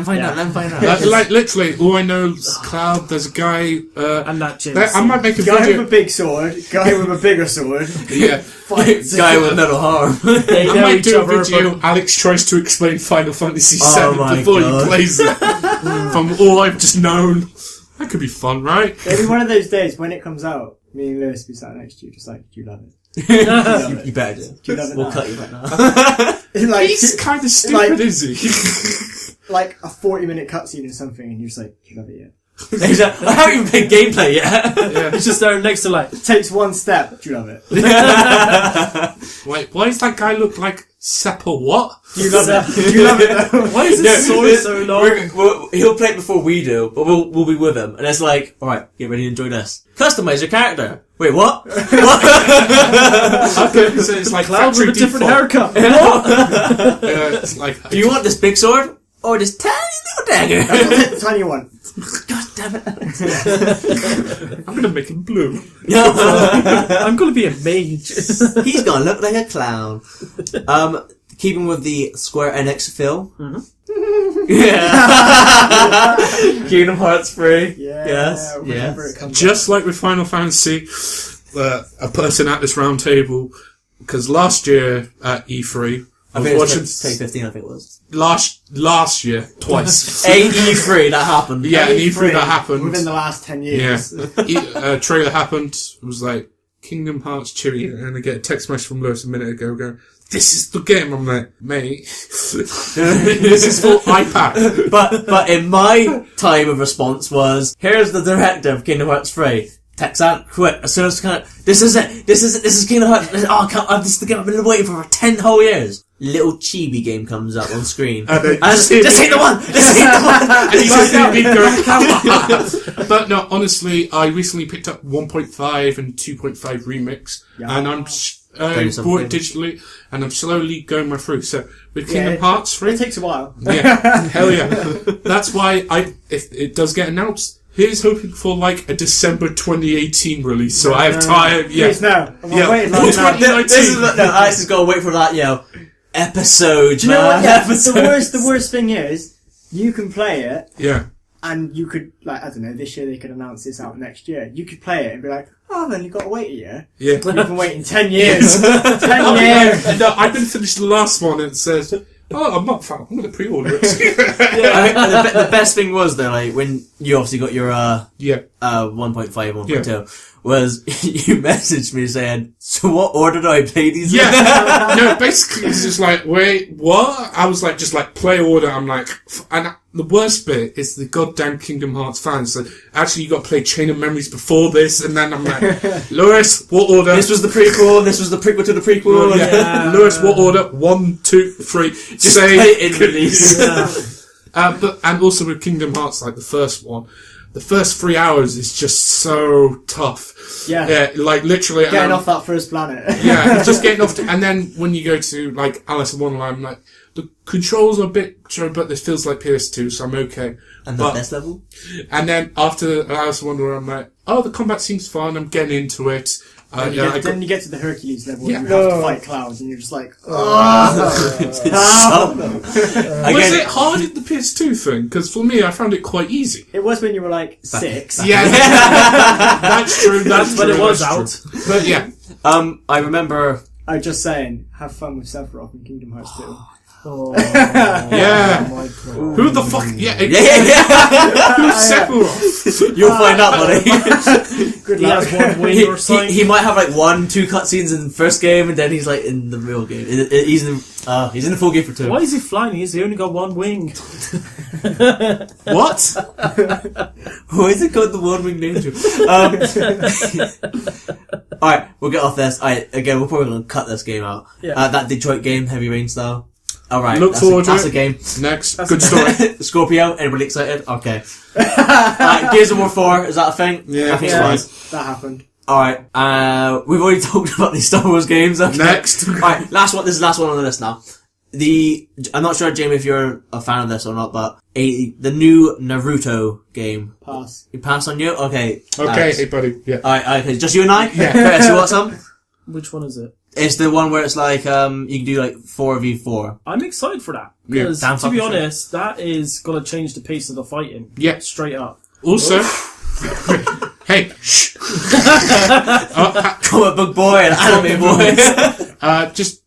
Like literally, all I know is Cloud. There's a guy. And that Jin. I might make a Guy video. with a big sword, guy with a bigger sword. Yeah. Guy with metal harm. They I know might each do a other, video. but Alex tries to explain Final Fantasy Oh VII my before God. he plays it. From all I've just known, that could be fun, right? Maybe one of those days when it comes out, me and Lewis will be sat next to you, just like, do you love it? You better do. Do you love it We'll now? cut you right now. It's like, He's kind of stupid, like- is he? like a 40-minute cutscene or something, and you're just like, do you love it yet? Exactly. I haven't even played gameplay yet. it's just there next to like. Takes one step, do you love it? Wait, why does that guy look like Seppa what? Do you love it? Do you love it though? Why is this sword so long? He'll play it before we do, but we'll be with him. And it's like, alright, get ready to enjoy this. Customize your character. Wait, what? Okay, so it's like Cloud with factory a different default. haircut. It's like, Do you want this big sword? Or this tiny little dagger? I'll take the tiny one. God damn it. I'm gonna make him blue. I'm gonna be a mage. He's gonna look like a clown. Keeping with the Square Enix feel. Yeah. Kingdom Hearts 3. Yeah. Yes. Whenever Yes. it comes Just like with Final Fantasy, a person at this round table, because last year at E3, I I think was it watching was 2015, I think it was. last year twice. AE3, that happened. Yeah, an E3 free that happened. within the last 10 Yeah, years. trailer happened. It was like Kingdom Hearts Chili, and I get a text message from Lewis a minute ago going, "This is the game." I'm like, mate, this is for iPad. But in my time of response was, here's the director of Kingdom Hearts 3. Text out quick, as soon as this is it, this is Kingdom Hearts, this is the game I've been waiting for 10 whole years. Little chibi game comes up on screen. And this ain't the one! This ain't the one! And you see me going, come on! But no, honestly, I recently picked up 1.5 and 2.5 remix, and I'm bought it digitally, and I'm slowly going my through. So with Kingdom Hearts 3, It takes a while. yeah, hell yeah. That's why if it does get announced, here's hoping for like a December 2018 release. So I have time. Yeah, Please, no. I've Yeah. waited long enough. 2019. This is what, no, Alex has got to wait for that, episode, Do you know what? Yeah, Episode. the worst thing is, you can play it, yeah. and you could, like, I don't know, this year they could announce this out next year. You could play it and be like, oh, I've only got to wait a year. Yeah. You've been waiting 10 years. 10 years. No, I didn't finish the last one, and it says, "Oh, I'm not fat. I'm going to pre-order it." I think the best thing was though, like when you obviously got your 1.5, 1.2, was you messaged me saying, "So what order do I play these?" Yeah. No, basically it's just like, wait, what? I was like, just like play order. I'm like, and the worst bit is the goddamn Kingdom Hearts fans. So actually, you got to play Chain of Memories before this, and then I'm like, Lewis, what order? This was the prequel. This was the prequel to the prequel. Yeah. Lewis, what order? 1, 2, 3. Just play it in release. And also with Kingdom Hearts, like the first one, the first 3 hours is just so tough. Yeah. Yeah, like literally. Getting off that first planet. Yeah, it's just getting off to, and then when you go to like Alice in Wonderland, I'm like, the controls are a bit, but this feels like PS2, so I'm okay. And the best level? And then after Alice in Wonderland, I'm like, oh, the combat seems fun, I'm getting into it. Then you get to the Hercules level Yeah. and you have to fight clouds and you're just like, oh. Was it hard in the PS2 thing? Because for me, I found it quite easy. It was when you were like 6. Yeah, that's true. That's But true, it was that's out. true. But yeah, I remember. I'm just saying, have fun with Sephiroth in Kingdom Hearts 2. Oh, yeah. my God. Who the fuck? Yeah, Yeah. who's Sephiroth? You'll find out, buddy. Good He luck. has one wing or something. he might have like 1-2 cutscenes in the first game, and then he's like in the real game. He's in the full game for 2. Why is he flying? He's only got one wing. What? Why is it called the One Winged Angel? Alright, we'll get off this. Alright, again, we're probably going to cut this game out. Yeah. That Detroit game, Heavy Rain style. Alright, Look forward to that's it. a game. Next, good story. Scorpio, anybody excited? Okay. Gears of War 4, is that a thing? Yeah, I think yeah. it was. That happened. Alright, we've already talked about these Star Wars games. Okay. Next. Alright, last one, this is the last one on the list now. I'm not sure, Jamie, if you're a fan of this or not, but the new Naruto game. Pass. You pass on you? Okay. Okay, Nice. hey buddy. Yeah. Alright, okay, just you and I? Yeah. Chris, you want some? Which one is it? It's the one where it's like, you can do like 4v4. I'm excited for that. Yeah. Because, Damn to be fucking honest, that is going to change the pace of the fighting. Yeah. Straight up. Also, hey, shh. Comic book boy and anime boy. Just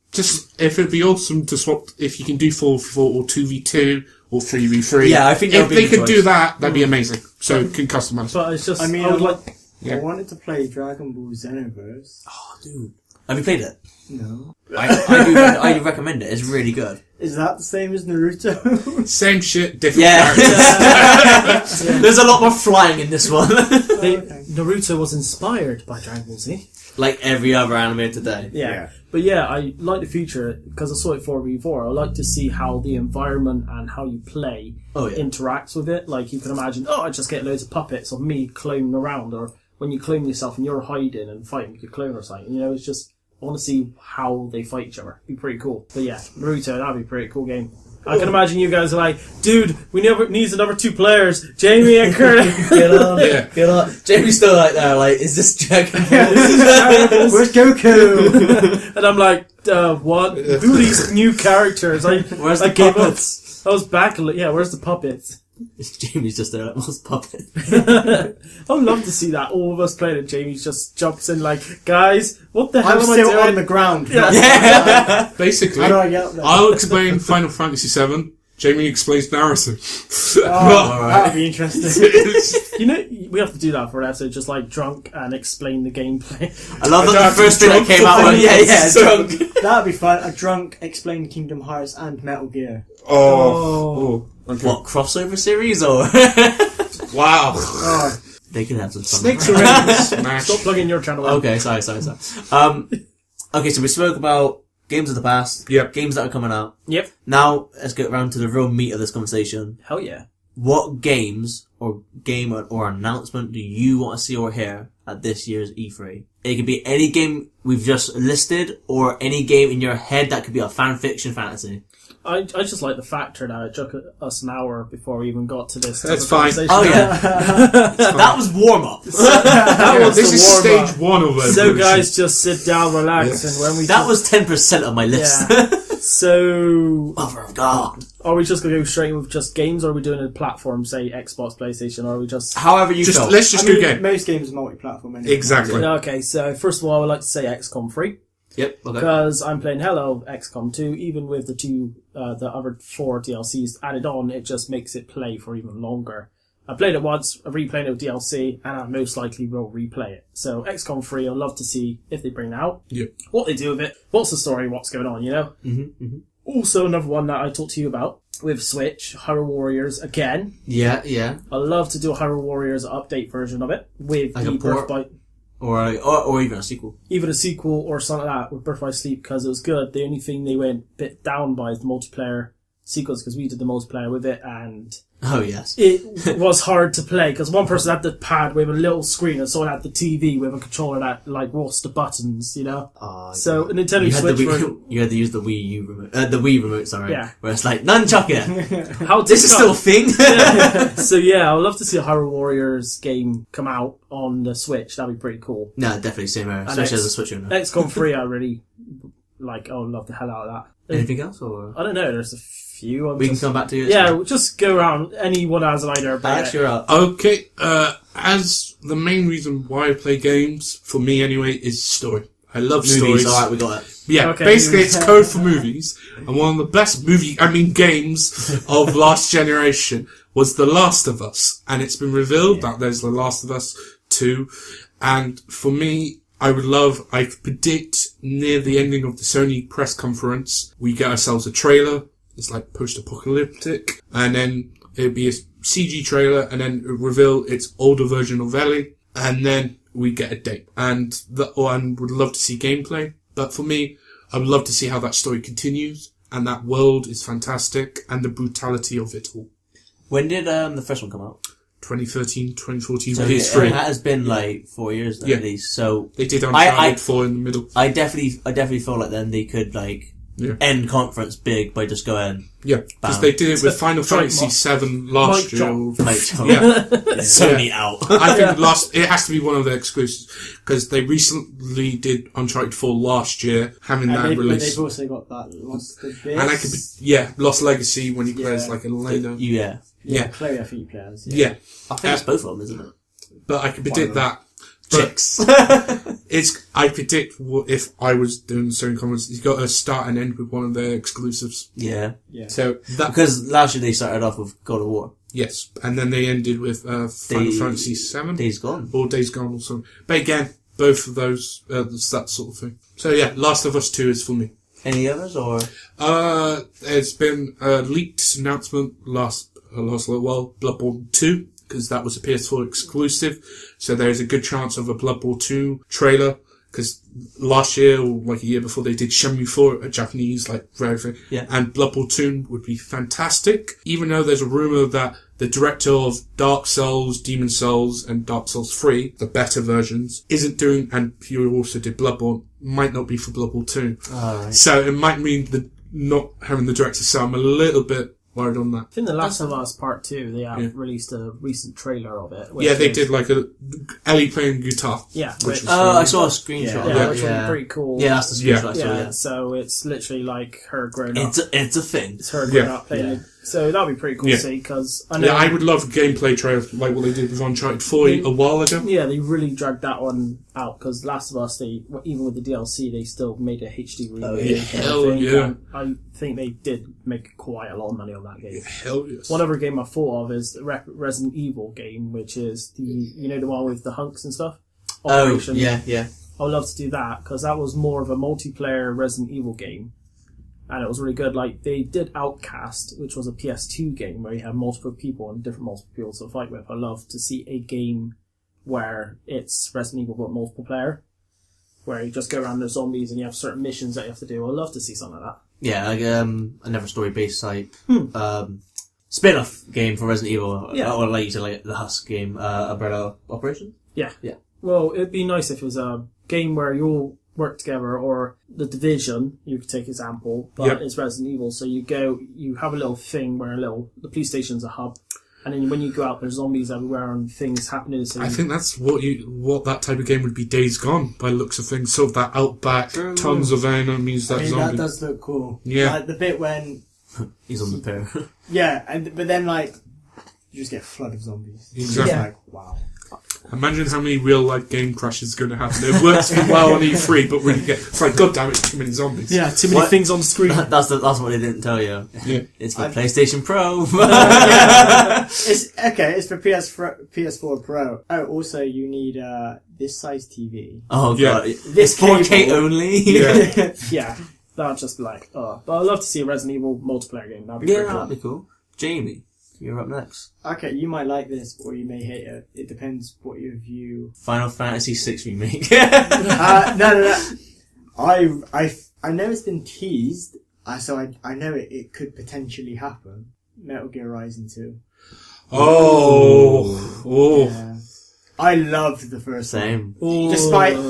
if it'd be awesome to swap if you can do 4v4 or 2v2 or 3v3. Yeah, I think that if would be they the could choice. do that, that'd be amazing. So you can customize. But it's just, I mean, I would like... Yeah. I wanted to play Dragon Ball Xenoverse. Oh, dude. Have you played it? No. I do recommend it. It's really good. Is that the same as Naruto? Same shit, different Yeah. characters. There's a lot more flying in this one. Naruto was inspired by Dragon Ball Z. Like every other anime today. Yeah. But yeah, I like the feature, because I saw it 4v4, I like to see how the environment and how you play interacts with it. Like, you can imagine, I just get loads of puppets of me cloning around, or when you clone yourself and you're hiding and fighting with your clone or something. You know, it's just, I want to see how they fight each other. It'd be pretty cool. But yeah, Naruto, that'd be a pretty cool game. I can imagine you guys are like, dude, we needs another 2 players, Jamie and Curtis. Get on, Yeah. get on. Jamie's still like there, like, is this Dragon Ball? Where's Goku? And I'm like, what? Who are these new characters? Where's the I gave up. puppets? I was back, where's the puppets? Jamie's just there, like, what's puppet? I would love to see that. All of us playing it, Jamie just jumps in like, guys, what the hell I'm am I still doing? on the ground. Yeah. Basically, How do I get up there? I'll explain Final Fantasy VII. Jamie explains Naruto. Oh, that'd be interesting. You know, we have to do that for an episode, just like drunk and explain the gameplay. I love I don't that have the first to thing that drunk came for out was, 5 yeah, minutes. drunk. That'd be fun. A drunk explain Kingdom Hearts and Metal Gear. Oh. Okay. What, crossover series, or? Wow. Oh, They can have some fun. Snakes are ready to smash. Stop plugging your channel. Okay, sorry. Okay, so we spoke about games of the past. Yep. Games that are coming out. Yep. Now, let's get around to the real meat of this conversation. Hell yeah. What games or game or announcement do you want to see or hear at this year's E3? It could be any game we've just listed, or any game in your head that could be a fan fiction fantasy. I just like the factor that it took us an hour before we even got to this. That's fine. Oh yeah, that was warm up. That was This the is warm-up. stage 1 of it. So guys, just sit down, relax, and when we That was 10% of my list. yeah. So Mother of God. are we just gonna go straight in with just games, or are we doing a platform, say Xbox, PlayStation, or are we just? However you felt. Let's just I do mean, game. most games are multi-platform anyway. Exactly. Okay, so first of all, I would like to say XCOM 3. Yep. Okay. Because I'm playing Hello XCOM 2, even with the other 4 DLCs added on, it just makes it play for even longer. I played it once, I replayed it with DLC, and I most likely will replay it. So XCOM 3, I'd love to see if they bring it out, Yep. what they do with it, what's the story, what's going on, you know? Mm-hmm. Also, another one that I talked to you about with Switch, Hyrule Warriors again. Yeah. I'd love to do a Hyrule Warriors update version of it with Like the a port? Birth by Or even a sequel. either a sequel or something like that with Birth by Sleep, because it was good. The only thing they went a bit down by is the multiplayer sequels, because we did the multiplayer with it, and Oh yes. it was hard to play because one person had the pad with a little screen and someone had the TV with a controller that like was the buttons, you know. So a Nintendo you had Switch the version. you had to use the Wii U remote, the Wii remote, sorry. Yeah. Where it's like nunchuck it. How This is still a thing. So yeah, I would love to see a Hyrule Warriors game come out on the Switch. That'd be pretty cool. No, definitely same era, And especially as a Switch owner. XCOM 3, I really like. I would love the hell out of that. Anything else, or I don't know. There's a few. we can come back to you? Yeah, we'll just go around. Anyone has an idea about Alex, it. you're up. Okay, as the main reason why I play games, for me anyway, is story. I love Movies, stories. alright, we got it. Yeah, Okay, basically movies. it's code for movies, and one of the best games of last generation was The Last of Us, and it's been revealed that there's The Last of Us 2, and for me, I predict near the ending of the Sony press conference, we get ourselves a trailer. It's like post-apocalyptic, and then it'll be a CG trailer, and then it'll reveal its older version of Ellie, and then we get a date. And would love to see gameplay. But for me, I would love to see how that story continues. And that world is fantastic. And the brutality of it all. When did the first one come out? 2013, 2014, So PS3. it has been like 4 years now, Yeah. at least. So They did Uncharted 4 in the middle. I definitely feel like then they could end conference big by just going. Yeah, because they did it with Final Fantasy 7 last year. Sony out. I think it has to be one of their exclusives because they recently did Uncharted 4 last year, having that But release. they've also got that Lost Abyss. And I could Lost Legacy when you play as like Elena. Yeah, Chloe, I think you play as. Yeah. I think it's both of them, isn't it? But I can predict that. Chicks. I predict if I was doing Sony conference, you've got to start and end with one of their exclusives. Yeah. So because last year they started off with God of War. Yes, and then they ended with Final Fantasy 7. Days Gone. Or Days Gone or something. But again, both of those, it's that sort of thing. So yeah, Last of Us 2 is for me. Any others, or? There's been a leaked announcement last little while, Bloodborne 2, because that was a PS4 exclusive. So there's a good chance of a Bloodborne 2 trailer, because last year, or like a year before, they did Shenmue 4, a Japanese, rare thing. Yeah. And Bloodborne 2 would be fantastic, even though there's a rumour that the director of Dark Souls, Demon Souls, and Dark Souls 3, the better versions, isn't doing, and he also did Bloodborne, might not be for Bloodborne 2. Alright. So it might mean not having the director, so I'm a little bit worried on that. I think The Last of Us Part 2, they have released a recent trailer of it. Yeah, they did Ellie playing guitar. Yeah. I saw a screenshot. Yeah, which was pretty cool. Yeah, that's the screenshot I saw, Yeah, so it's literally like her grown up. It's a thing. It's her grown up playing it. So that'd be pretty cool to see, because I know... Yeah, I would love gameplay trailers like what they did with Uncharted 4 a while ago. Yeah, they really dragged that one out, because Last of Us, even with the DLC, they still made a HD remake. Oh, yeah. Hell yeah. I think they did make quite a lot of money on that game. Hell yes. One other game I thought of is the Resident Evil game, which is the one with the hunks and stuff? Operation. Oh, yeah. I would love to do that, because that was more of a multiplayer Resident Evil game. And it was really good. Like, they did Outcast, which was a PS2 game where you have multiple people to fight with. I love to see a game where it's Resident Evil but multiple player, where you just go around the zombies and you have certain missions that you have to do. I'd love to see something like that. Yeah, another story-based type spin-off game for Resident Evil. Yeah. Or like you said, the Husk game, Umbrella Operation. Yeah. Yeah. Well, it'd be nice if it was a game where you all work together, or The Division, you could take example, but it's Resident Evil, so you have a little thing where the police station's a hub, and then when you go out, there's zombies everywhere and things happening. So I think that's what that type of game would be. Days Gone, by the looks of things. Sort of that outback, tons of enemies. That that does look cool. Yeah, like the bit when he's on the pair. Yeah, but then you just get a flood of zombies. Exactly. Yeah. Wow. Imagine how many real life game crashes are going to happen. It works well on E3, but when you it's like, God damn it, too many zombies. Yeah, too many things on the screen. That's what they didn't tell you. Yeah. It's for PlayStation Pro. It's for PS4 Pro. Oh, also you need this size TV. Oh god, Yeah. it's 4K only. Yeah. Yeah, that'd just be like, but I'd love to see a Resident Evil multiplayer game. That'd be pretty cool. That'd be cool. Jamie, you're up next. Okay, you might like this, or you may hate it. It depends what your view. Final Fantasy 6 Remake. No. I know it's been teased, so I know it could potentially happen. Metal Gear Rising 2. Oh. Yeah. I loved the first Same. one. Despite it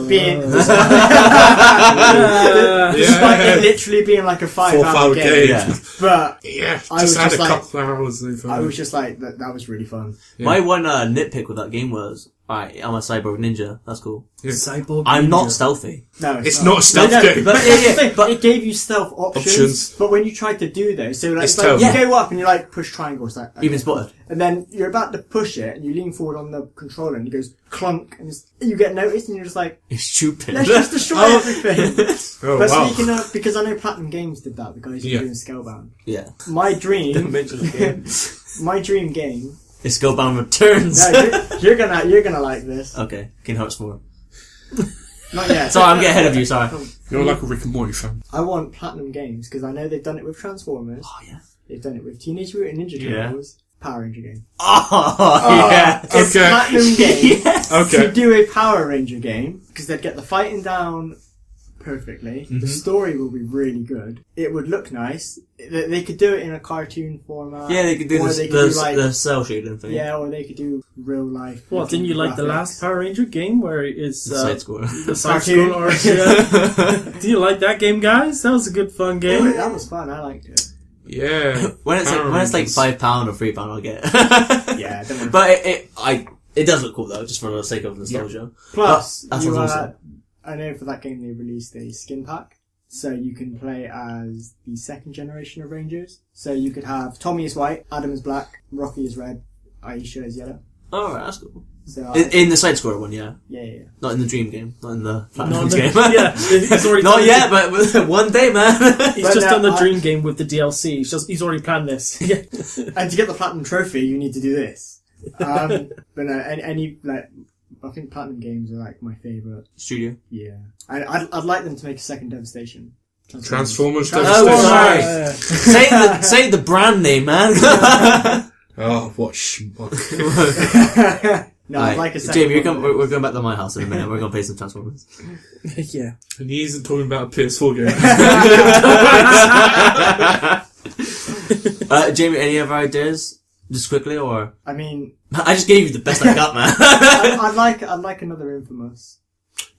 literally being like a 5-hour game. Yeah. But I just had a couple of hours. I was just like, that was really fun. Yeah. My one nitpick with that game was, I'm a cyborg ninja. That's cool. Yeah. Cyborg I'm Ninja. not stealthy. No, It's not a stealth game. But, But- but it gave you stealth options. But when you tried to do those, so It's you terrible. go up and you push triangle, it's like, You've been spotted. and then you're about to push it, and you lean forward on the controller, and it goes clunk, and you get noticed, and you're just like, It's stupid. let's just destroy everything. Oh, But wow. speaking of, because I know Platinum Games did that, the guys who were doing Scalebound. Yeah. My dream, Don't mention the game. my dream game. It's Scalebound Returns. No, you're gonna like this. Okay. Kingdom Hearts 4. Not yet. Sorry, I'm getting ahead of you, sorry. You're like a Rick and Morty fan. I want Platinum Games because I know they've done it with Transformers. Oh, yeah. They've done it with Teenage Mutant Ninja Yeah. Turtles. Power Ranger game. Oh, yeah. It's Okay. Platinum game Yes. Okay. to do a Power Ranger game, because they'd get the fighting down perfectly. The story will be really good. It would look nice. They could do it in a cartoon format. Yeah, they could do or they could do, like, the cell shading thing. yeah, or they could do real life. What, didn't you like the graphics. last Power Ranger game where it's The side score. the side Cartoon. scroller? Do you like that game, guys? That was a good fun Yeah, game. that was fun. I liked it. Yeah. When it's Power like Rangers. £5 or £3, I'll get it. Yeah, don't worry. But it does look cool though, just for the sake of nostalgia. Plus, that you, sounds awesome. I know for that game they released a skin pack, so you can play as the second generation of Rangers. So you could have Tommy is white, Adam is black, Rocky is red, Aisha is yellow. Oh, right, that's cool. So In the side score one, yeah. yeah. Not in the Dream game. Not in the Not Platinum the- game. yeah, he's already Not done yet, but one day, man. He's But just now done the I- Dream game with the DLC. He's already planned this. Yeah. And to get the platinum trophy, you need to do this. But no, any like, I think platinum games are like my favourite. Studio. Yeah, I'd like them to make a second Devastation. Transformers. Oh, Devastation. sorry. say the brand name, man. Oh, what schmuck. No, I'd Right. like a second. Jamie, one. we're going back to my house in a minute. We're going to play some Transformers. Yeah. And he isn't talking about a PS4 game. Jamie, any other ideas? Just quickly, or I mean, I just gave you the best I got, man. I'd like another Infamous.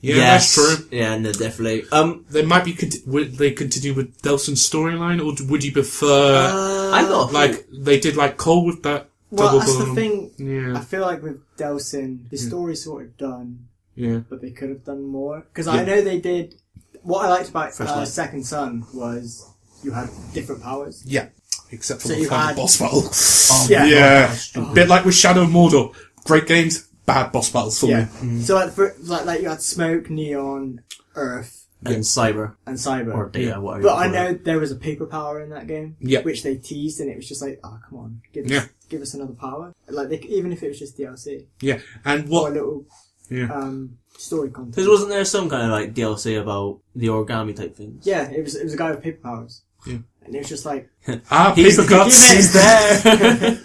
Yeah, Yes. that's true. Yeah, no, definitely. They might be. Would they continue with Delson's storyline, or would you prefer I got like they did like Cole with that? Well, double that's the bone? thing. I Yeah, feel like with Delsin, the story's sort of done, yeah. but they could have done more. Because Yeah. I know they did. What I liked about First Light. Second Son was you had different powers. Yeah, except for So the you final had- boss battle. Oh, Yeah. Yeah, a bit like with Shadow of Mordor. Great games, bad boss battles for Yeah. me. So like you had Smoke, Neon, Earth, and Cyber and Cyber. or Data, whatever. But you I call know it. there was a paper power in that game, Yeah. which they teased, and it was just like, oh come on, give us another power. Like even if it was just DLC Yeah, and or a what? little Yeah, story content. Because wasn't there some kind of like DLC about the origami type things? Yeah, it was a guy with paper powers. Yeah. And it was just like, He's paper cuts. He's there.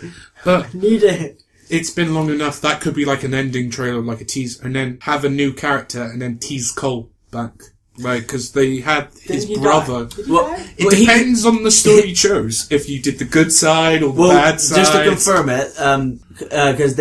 But need it. it's been long enough. That could be like an ending trailer, like a tease, and then have a new character, and then tease Cole back. Right, because they had his Didn't he brother. die? Did he Well, die? It Well, he- depends on the story you chose. If you did the good side or the Well, bad side. just to confirm it, because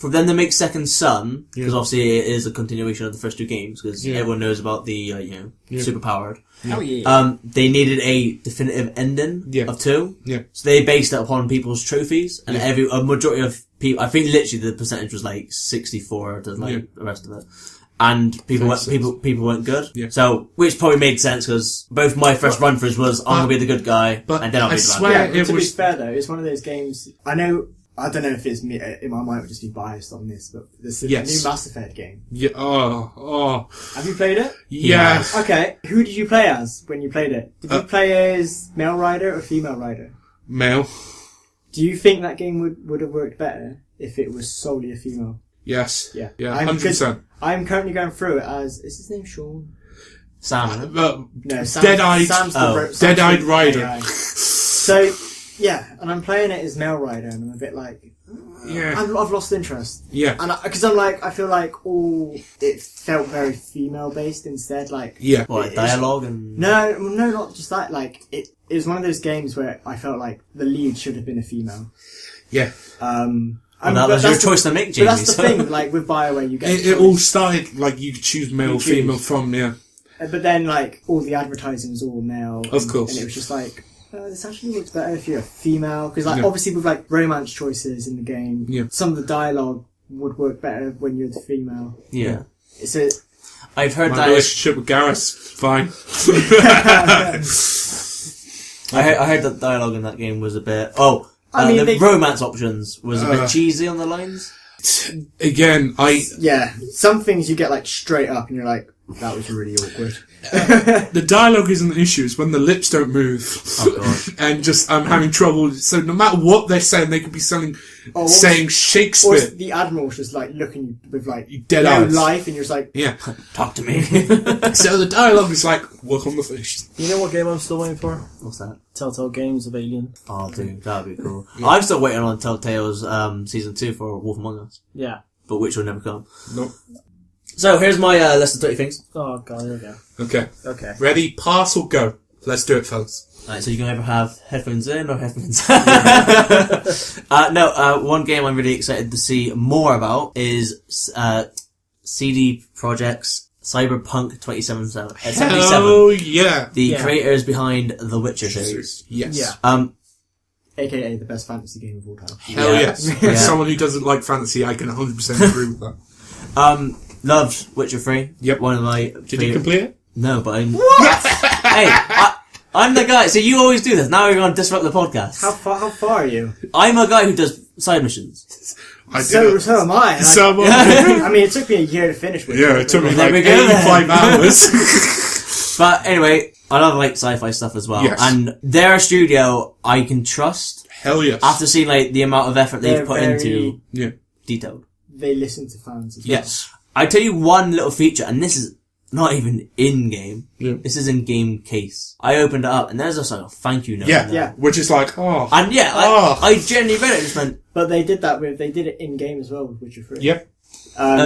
for them to make Second Son, because Yeah. obviously it is a continuation of the first two games, because Yeah. everyone knows about the Yeah. superpowered. Hell yeah. They needed a definitive ending Yeah. of 2, Yeah. so they based it upon people's trophies, and Yeah. a majority of people, I think literally the percentage was like 64 to like Yeah. the rest of it. And people Makes sense. weren't good. Yeah. So, which probably made sense because both my first run-throughs was I'm gonna be the good guy, but and then I'll I be the bad swear- guy. Yeah, but it to be was- fair though, it's one of those games. I don't know if it's me. I might just be biased on this, but this is Yes. the new Mass Effect game. Yeah. Oh. Have you played it? Yeah. Okay. Who did you play as when you played it? Did you play as male rider or female rider? Male. Do you think that game would have worked better if it was solely a female? Yes. Yeah. Yeah. I'm 100%. I'm currently going through it as. Is his name Sean? Sam, isn't it? No, Dead-eyed- Sam's the Sam's Dead-eyed the rider. AI. So yeah, and I'm playing it as male rider, and I'm a bit like, Yeah. I've lost interest. Yeah. And because I feel like it felt very female based instead. Like Yeah. What, dialogue and... no, not just that. Like it was one of those games where I felt like the lead should have been a female. Yeah. Well, that but was your that's choice to make, Jamie. But that's the so- thing. Like with BioWare, you get It all started like you could choose male, You choose. female from, yeah. But then like all the advertising was all male. Of course. and it was just like. This actually works better if you're a female, because like Yeah. obviously with like romance choices in the game, Yeah. some of the dialogue would work better when you're the female. Yeah. So I've heard My that... relationship with Garrus, fine. I heard that dialogue in that game was a bit... Oh, I mean, the romance options was a bit cheesy on the lines. Again, yeah, some things you get like straight up, and you're like, that was really awkward. The dialogue isn't an issue, it's when the lips don't move. Oh god. And just, I'm having trouble. So no matter what they're saying, they could be saying Or Shakespeare. the Admiral's just like looking with like Dead no eyes. life, and you're just like, Yeah. Talk to me. So the dialogue is like, work on the fish. You know what game I'm still waiting for? What's that? Telltale Games of Alien. Oh, dude, that'd be cool. I'm still waiting on Telltale's season 2 for Wolf Among Us, Yeah. but which will never come. Nope. So here's my list of 30 things. Oh god, there we go. Okay. Okay. Ready? Pass or go? Let's do it, fellas. Alright, so you can either have headphones in or headphones one game I'm really excited to see more about is CD Projekt's Cyberpunk 2077. Hell yeah. The Yeah. creators behind the Witcher series. Yes. Yeah. AKA the best fantasy game of all time. Hell Yeah. yes. Yeah. As someone who doesn't like fantasy, I can 100% agree with that. Loved Witcher 3. Yep. One of my Did you complete it? No, but I'm... Hey, I'm the guy, so you always do this. Now you're going to disrupt the podcast. How far are you? I'm a guy who does side missions. I So did it. am I. and So am I. I mean, it took me a year to finish with Yeah, it took me There like we go then. 85 hours. But anyway, I love like sci-fi stuff as well. Yes. And they're a studio I can trust Hell yes. after seeing like the amount of effort they've They're put very- into Yeah. detailed. They listen to fans as well. Yes. I tell you one little feature, and this is not even in game. Yeah. This is in game case. I opened it up, and there's just like a thank you note. Yeah. in there. Yeah. Which is like, oh. And yeah, Oh. I genuinely read it and just went, But they did it in game as well with Witcher 3. Yep.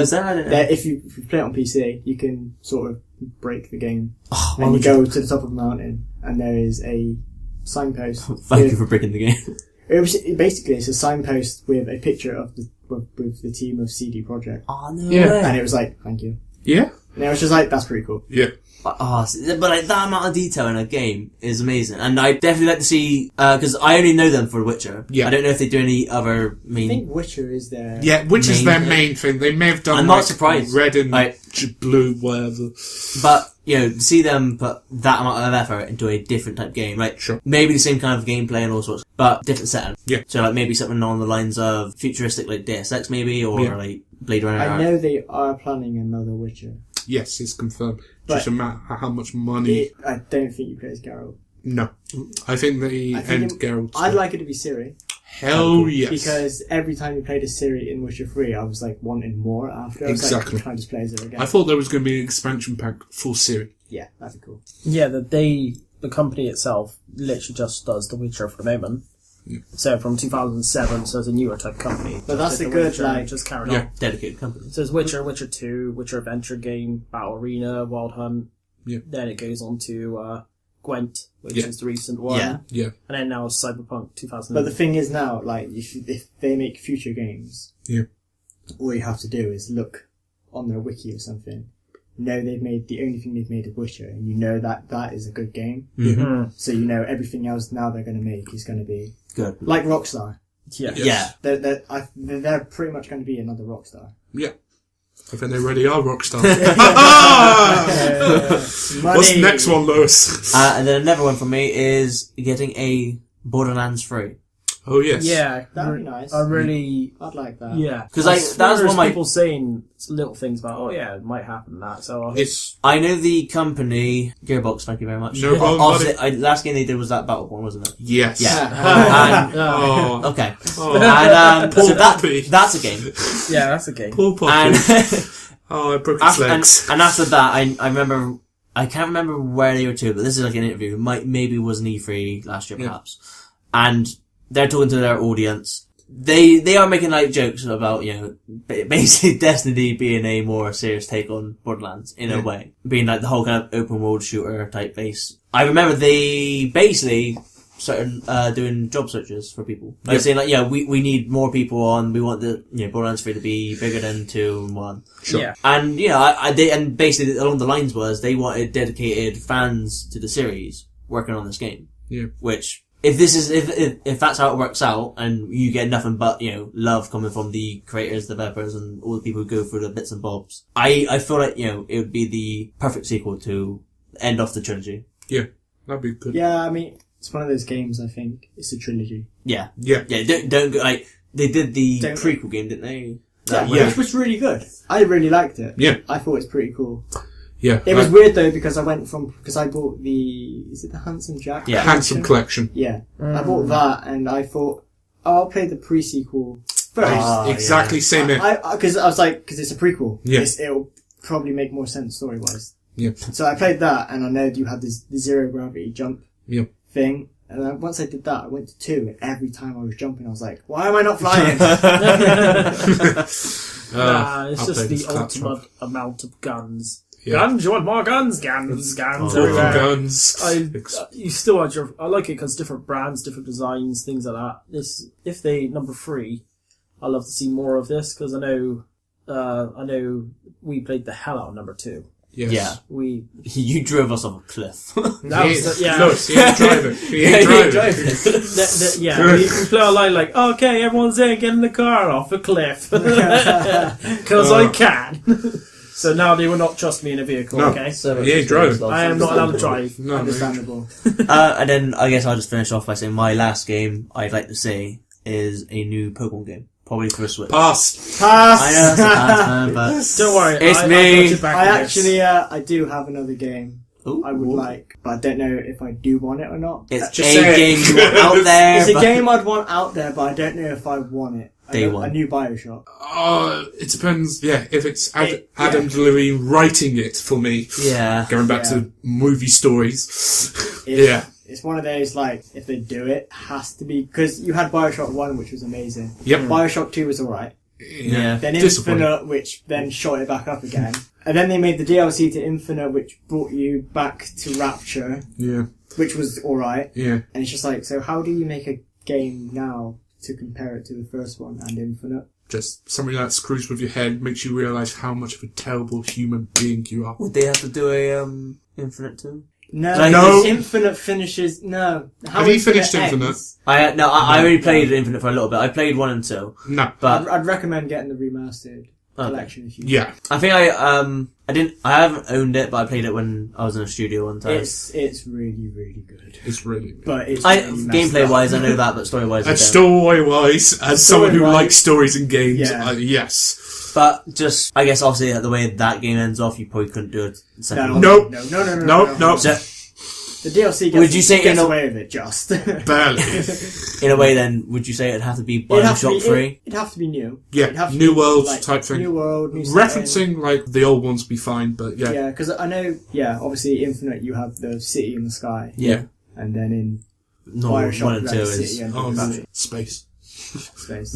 is that? I don't know. If you play it on PC, you can sort of break the game. Oh, why And you would go to the top of a mountain, and there is a signpost. Thank you for breaking the game. Basically, it's a signpost with a picture of with the team of CD Projekt. Oh, no Yeah. way. And it was like, thank you. Yeah. And I was just like, that's pretty cool. Yeah. But like that amount of detail in a game is amazing, and I definitely like to see because I only know them for Witcher. Yeah. I don't know if they do any other I main. think Witcher is their... Yeah, which is Main their thing. main thing. They may have done I'm not surprised. red and Like- blue, whatever. But you know, to see them put that amount of effort into a different type game, like Sure. maybe the same kind of gameplay and all sorts, but different setting. Yeah. So like maybe something along the lines of futuristic, like Deus Ex, maybe, or Yeah. like Blade Runner. I know they are planning another Witcher. Yes, it's confirmed. But- Just a matter how much money. I don't think you play as Geralt. No. I think they I think end Geralt. I'd like it to be Ciri. Hell yes. Because every time you played as Ciri in Witcher 3, I was like wanting more after. I was Exactly. like, can I just play as her again? I thought there was going to be an expansion pack for Siri. Yeah, that'd be cool. Yeah, the company itself literally just does The Witcher for the moment. Yeah. So from 2007, so it's a newer type company. But that's Did a The good, Witcher, like- just carried Yeah. on. Dedicated company. So it's Witcher, Witcher 2, Witcher Adventure Game, Battle Arena, Wild Hunt. Yeah. Then it goes on to Gwent, which Yeah. is the recent one. Yeah. Yeah. And then now it's Cyberpunk 2000. But the thing is now, like, if they make future games, Yeah. all you have to do is look on their wiki or something. Know they've made the only thing they've made is Witcher, and you know that is a good game. Mm. So you know everything else now they're going to make is going to be Good. like Rockstar. Yeah. Yes. Yeah. They're pretty much going to be another Rockstar. Yeah. I think they already are Rockstar. Money. What's the next one, Lewis? And then another one for me is getting a Borderlands 3. Oh, yes. Yeah. That'd be nice. I really... I'd like that. Yeah. 'Cause, like, I that's swear one of my- people saying little things about, oh yeah, it might happen that. So I'll... It's I know the company Gearbox. Thank you very much. No problem, Obviously, last game they did was that Battlefront, wasn't it? yes. Yeah. And, Oh. okay. Oh. And Poor so puppy. that's a game. yeah, that's a game. Poor puppy. And Oh, I broke its after, legs. and after that, I remember, I can't remember where they were to, but this is like an interview. Maybe it was an E3 last year, perhaps. And they're talking to their audience. They are making like jokes about, you know, basically Destiny being a more serious take on Borderlands in a way. Being like the whole kind of open world shooter type base. I remember they basically started doing job searches for people. Like saying like, yeah, we need more people on, we want the, you know, Borderlands 3 to be bigger than 2 and 1. Sure. Yeah. And, you know, and basically along the lines was they wanted dedicated fans to the series working on this game. Yeah. Which, if that's how it works out, and you get nothing but, you know, love coming from the creators, developers, and all the people who go through the bits and bobs, I feel like, you know, it would be the perfect sequel to end off the trilogy. Yeah. That'd be good. Yeah, I mean, it's one of those games, I think. It's a trilogy. Yeah. Yeah. Yeah, don't go, like, they did the Don't- prequel game, didn't they? Yeah, Yeah. which was really good. I really liked it. Yeah. I thought it's pretty cool. Yeah. It was weird though because I bought is it the Handsome Jack? Yeah. Handsome Collection. Yeah. I bought that and I thought, I'll play the pre-sequel first. Exactly same here. Because I was like, because it's a prequel. Yeah. It'll probably make more sense story-wise. Yep. So I played that, and I know you had the zero gravity jump thing. And then once I did that, I went to 2, and every time I was jumping, I was like, why am I not flying? It's just the ultimate amount of guns. Yeah. Guns, you want more guns? Guns everywhere. Guns. You still had I like it because different brands, different designs, things like that. If they number 3, I love to see more of this because I know we played the hell out of number 2. Yes. Yeah. You drove us off a cliff. Look, he ain't driving. He ain't driving. We play our line like, okay, everyone's in, get in the car off a cliff. Because I can. So now they will not trust me in a vehicle, No. okay? So he ain't driving. I am not allowed to drive. No, Understandable. And then I guess I'll just finish off by saying my last game I'd like to see is a new Pokemon game. Probably for a Switch. Pass. I know it's a pass, man, but don't worry. It's me. I do have another game. Ooh, I would like, but I don't know if I do want it or not. it's Just a say it. game you want out there. It's a but game I'd want out there, but I don't know if I want it. Day one. A new Bioshock. It depends. Yeah, if it's Adam Levine writing it for me. Yeah. Going back to movie stories. It's one of those, like, if they do it, has to be, because you had Bioshock 1, which was amazing. Yep. Bioshock 2 was alright. Yeah. Then Infinite, which then shot it back up again. And then they made the DLC to Infinite, which brought you back to Rapture. Yeah. Which was alright. Yeah. And it's just like, so how do you make a game now to compare it to the first one and Infinite? Just something that screws with your head, makes you realise how much of a terrible human being you are. Would they have to do a Infinite too? No, No. Infinite finishes. No. Have you finished Infinite? ends, I only played Infinite for a little bit. I played 1 and 2. No. But I'd recommend getting the remastered collection if you. Yeah. I think I haven't owned it, but I played it when I was in a studio one time. It's really really good. It's really good. But it's really messed gameplay up. wise, I know that, but story wise, And story-wise, as someone who Story-wise, likes stories and games, yeah. yes. But just, I guess, obviously, the way that game ends off, you probably couldn't do it. No. No. So, The DLC Would you say gets in a- away with it, just. barely. In a way, then, would you say it'd have to be It'd have to Bioshock 3? It'd have to be new. Yeah, It'd have to new be, world like, type thing. New world, new setting. Referencing, like, the old ones would be fine, but yeah. Yeah, because I know, obviously Infinite you have the city in the sky. Yeah. And then in No, Bioshock 1 and you 2 have the is city and Oh, the no. Space. space.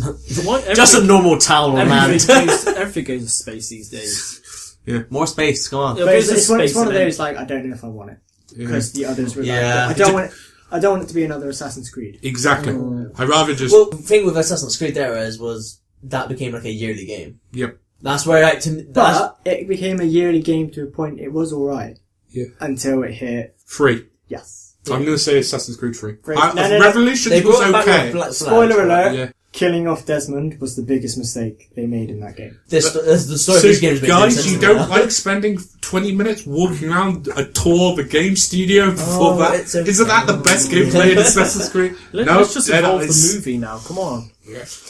just a normal town on land. Everything goes to space these days. More space, come on. Yeah. But it's Space one of and then- those, like, I don't know if I want it. Yeah. Because the others were Yeah. like, I don't want it to be another Assassin's Creed. Exactly. I'd rather just... Well, the thing with Assassin's Creed there was that became like a yearly game. Yep. That's where, like, But it became a yearly game to a point it was alright. Yeah. Until it hit... 3. Yes. I'm going to say Assassin's Creed 3. Great. No. Revolutions they was brought it back okay. with Black Flag. Spoiler alert. Yeah. Killing off Desmond was the biggest mistake they made in that game. The story of So, this game has been guys, you don't now. like spending 20 minutes walking around a tour of a game studio before that? it's okay. Isn't that the best gameplay in Assassin's Creed? Let's just then evolve it's- the movie now. Come on.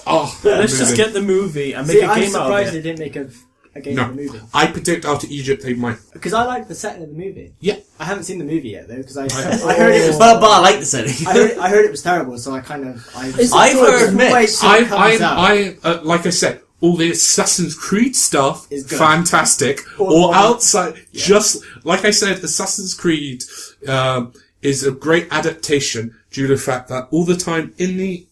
Oh, Let's just movie. get the movie and make See, a I'm game out of surprised it. they didn't make a game No. of the movie. I predict after Egypt they might. Because I like the setting of the movie. Yeah. I haven't seen the movie yet though, because I heard it was. But I like the setting. I heard it was terrible, so I kind of. I've heard mixed. Like I said, all the Assassin's Creed stuff Is good. fantastic. All Or the- outside, just like I said, Assassin's Creed is a great adaptation due to the fact that all the time in the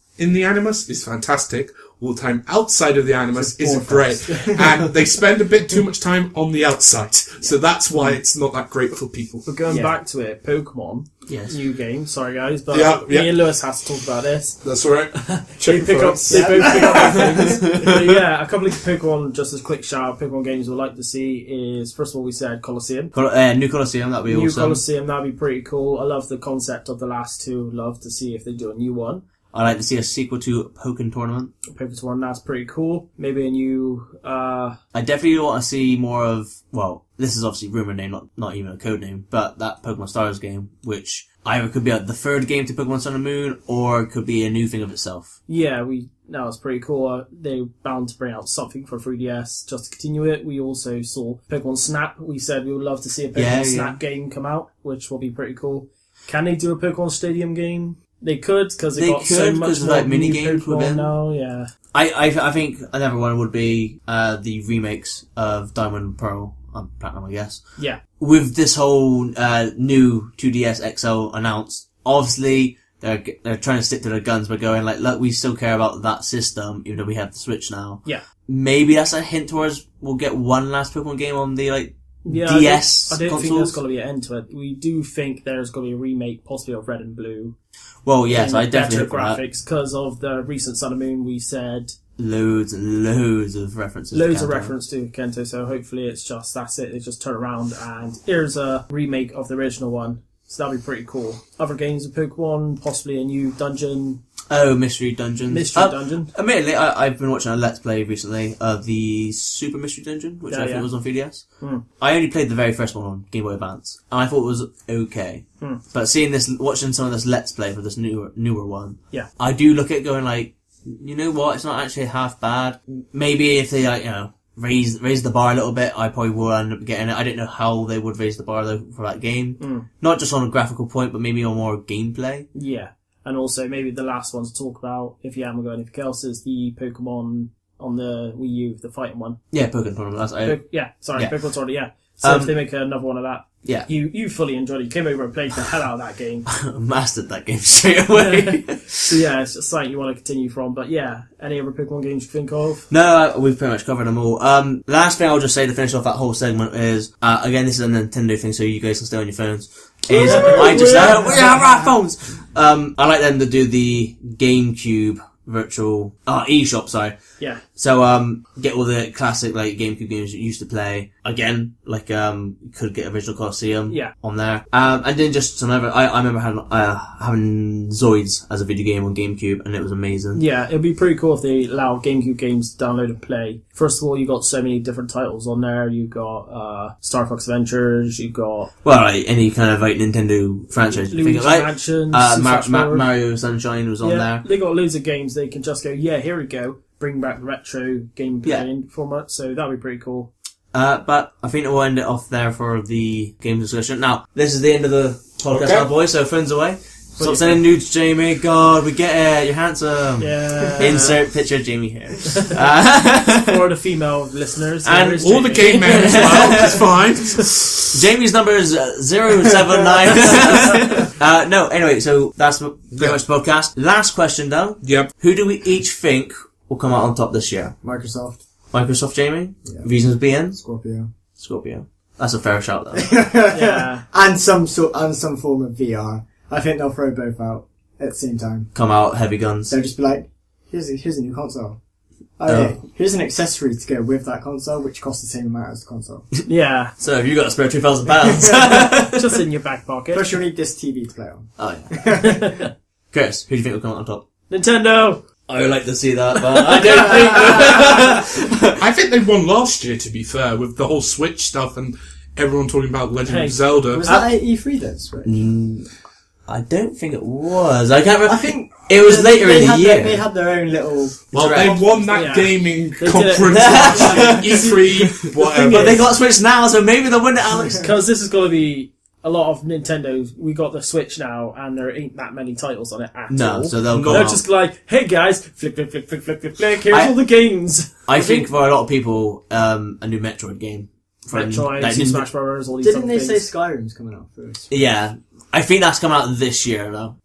Animus is fantastic. All the time outside of the Animus is great, and they spend a bit too much time on the outside, so that's why it's not that great for people. But going Yeah. back to it, Pokemon, Yes. new game. Sorry guys, but Yeah. me and Lewis have to talk about this. That's all right. They Check pick for up. us. They both pick up their things. But yeah, a couple of Pokemon. Just as a quick shout, Pokemon games we'd like to see is first of all we said Colosseum. New Colosseum, that'd be New awesome. Colosseum, that'd be pretty cool. I love the concept of the last two. Love to see if they do a new one. I'd like to see a sequel to Pokken Tournament. Pokken Tournament, that's pretty cool. Maybe a new... I definitely want to see more of... Well, this is obviously rumour name, not even a code name, but that Pokemon Stars game, which either could be the third game to Pokemon Sun and Moon, or it could be a new thing of itself. Yeah, that was pretty cool. They're bound to bring out something for 3DS just to continue it. We also saw Pokemon Snap. We said we would love to see a Pokemon Snap game come out, which will be pretty cool. Can they do a Pokemon Stadium game? They could, because they got so much more like mini games within. now. Yeah, I think another one would be the remakes of Diamond and Pearl and Platinum, I guess. Yeah. With this whole new 2DS XL announced, obviously they're trying to stick to their guns by going like, look, we still care about that system, even though we have the Switch now. Yeah. Maybe that's a hint towards we'll get one last Pokemon game on the DS I don't consoles. think there's going to be an end to it. We do think there's going to be a remake, possibly of Red and Blue. Well, yes, I definitely better graphics because of the recent Sun and Moon. We said loads and loads of references. Loads of reference to Kento. So hopefully that's it. They just turn around and here's a remake of the original one. So that'd be pretty cool. Other games of Pokemon, possibly a new dungeon. Oh, Mystery Dungeon. Dungeon. Admittedly, I've been watching a Let's Play recently of the Super Mystery Dungeon, which I think was on 3DS. I only played the very first one on Game Boy Advance, and I thought it was okay. But watching some of this Let's Play for this newer one, I do look at it going like, you know what, it's not actually half bad. Maybe if they raise the bar a little bit, I probably will end up getting it. I don't know how they would raise the bar though for that game. Not just on a graphical point, but maybe on more gameplay. Yeah. And also, maybe the last one to talk about, if you haven't got anything else, is the Pokemon on the Wii U, the fighting one. Yeah, Pokemon Tournament. Pokemon Tournament, yeah. So if they make another one of that, you fully enjoyed it. You came over and played the hell out of that game. Mastered that game straight away. So yeah, it's just something you want to continue from. But yeah, any other Pokemon games you think of? No, we've pretty much covered them all. Last thing I'll just say to finish off that whole segment is, again, this is a Nintendo thing, so you guys can stay on your phones. We have our phones! I like them to do the GameCube virtual eShop, sorry. Yeah. So get all the classic like GameCube games you used to play again, like you could get Original Colosseum on there. And then just some other I remember having Zoids as a video game on GameCube, and it was amazing. Yeah, it'd be pretty cool if they allow GameCube games to download and play. First of all, you got so many different titles on there. You got Star Fox Adventures, you got any kind of like Nintendo franchise. Luigi's Mansion, Mario Sunshine was on there. They got loads of games. They can just go, here we go. Bring back the retro gameplay format, so that'd be pretty cool. But I think we'll end it off there for the game discussion. Now, this is the end of the podcast now, boys, so phones away. Stop sending nudes, Jamie. God, we get it. You're handsome. Yeah. Insert picture of Jamie here. For the female listeners. And all the gay men as well. That's fine. Jamie's number is 079. No, anyway, so that's pretty much the podcast. Last question, though. Yep. Who do we each think will come out on top this year? Microsoft, Jamie? Yeah. Reasons being? Scorpio. That's a fair shout, though. Yeah. And some form of VR. I think they'll throw both out at the same time. Come out heavy guns. They'll just be like, here's a new console. Okay, here's an accessory to go with that console, which costs the same amount as the console. Yeah. So have you got to spare £2,000? Just in your back pocket. Plus you'll need this TV to play on. Oh, yeah. Chris, who do you think will come out on top? Nintendo! I would like to see that, but I don't think... I think they won last year, to be fair, with the whole Switch stuff and everyone talking about Legend of Zelda. Was that at E3 then, Switch? I don't think it was. I can't remember. I think it was later in the year. They had their own little... Well, direct. they won that gaming conference last year. E3, whatever. But they got Switch now, so maybe they'll win it, Alex. Because this is going to be a lot of Nintendo's. We got the Switch now, and there ain't that many titles on it at all. No, so they'll go They're out. just like, hey guys, flick, flick, flick, flick, flick, flick, flick, here's all the games. I think for a lot of people, a new Metroid game. Metroid, Super Smash Bros, all these Didn't they things. say Skyrim's coming out first? Yeah. I think that's coming out this year, though.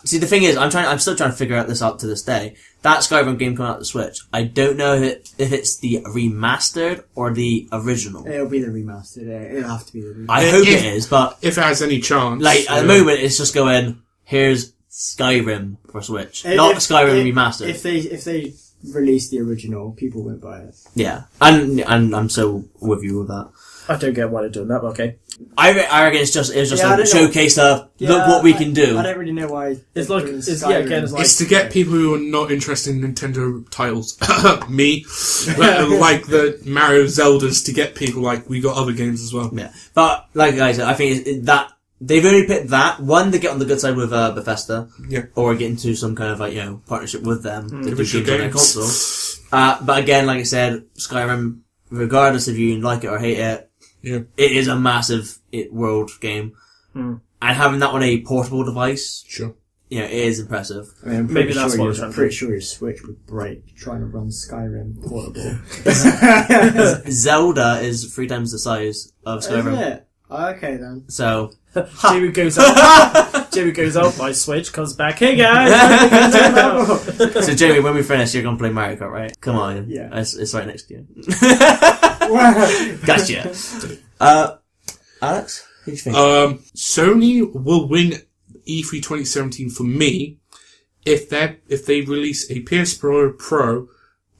See, the thing is, I'm still trying to figure this out to this day. That Skyrim game coming out to Switch, I don't know if it's the remastered or the original. It'll be the remastered. It'll have to be the remastered. I hope it is, but... If it has any chance. Like, at the moment, it's just going, here's Skyrim for Switch. Not Skyrim Remastered. If they released the original, people won't buy it. Yeah, and I'm so with you with that. I don't get why they're doing that, but okay. I reckon it's just Yeah, I a don't showcase of look what we can do. I don't really know why. It's they're like, doing it's Skyrim. like... It's to get people who are not interested in Nintendo titles, me, like the Mario Zeldas, to get people like, we got other games as well. Yeah, but like I said, I think that they've only picked that one to get on the good side with Bethesda, or get into some kind of partnership with them to do games on their console. But again, like I said, Skyrim, regardless if you like it or hate it, it is a massive world game, and having that on a portable device, it is impressive. I mean, maybe that's what I'm pretty sure your Switch would break trying to run Skyrim portable. Zelda is 3 times the size of Skyrim. Isn't it? Okay then. So Jamie goes out. Jamie goes out. My Switch comes back. Hey guys. So Jamie, when we finish, you're gonna play Mario Kart, right? Come on, Yeah. it's right next to you. Gotcha. Alex, what do you think? Sony will win E3 2017 for me if they release a PS Pro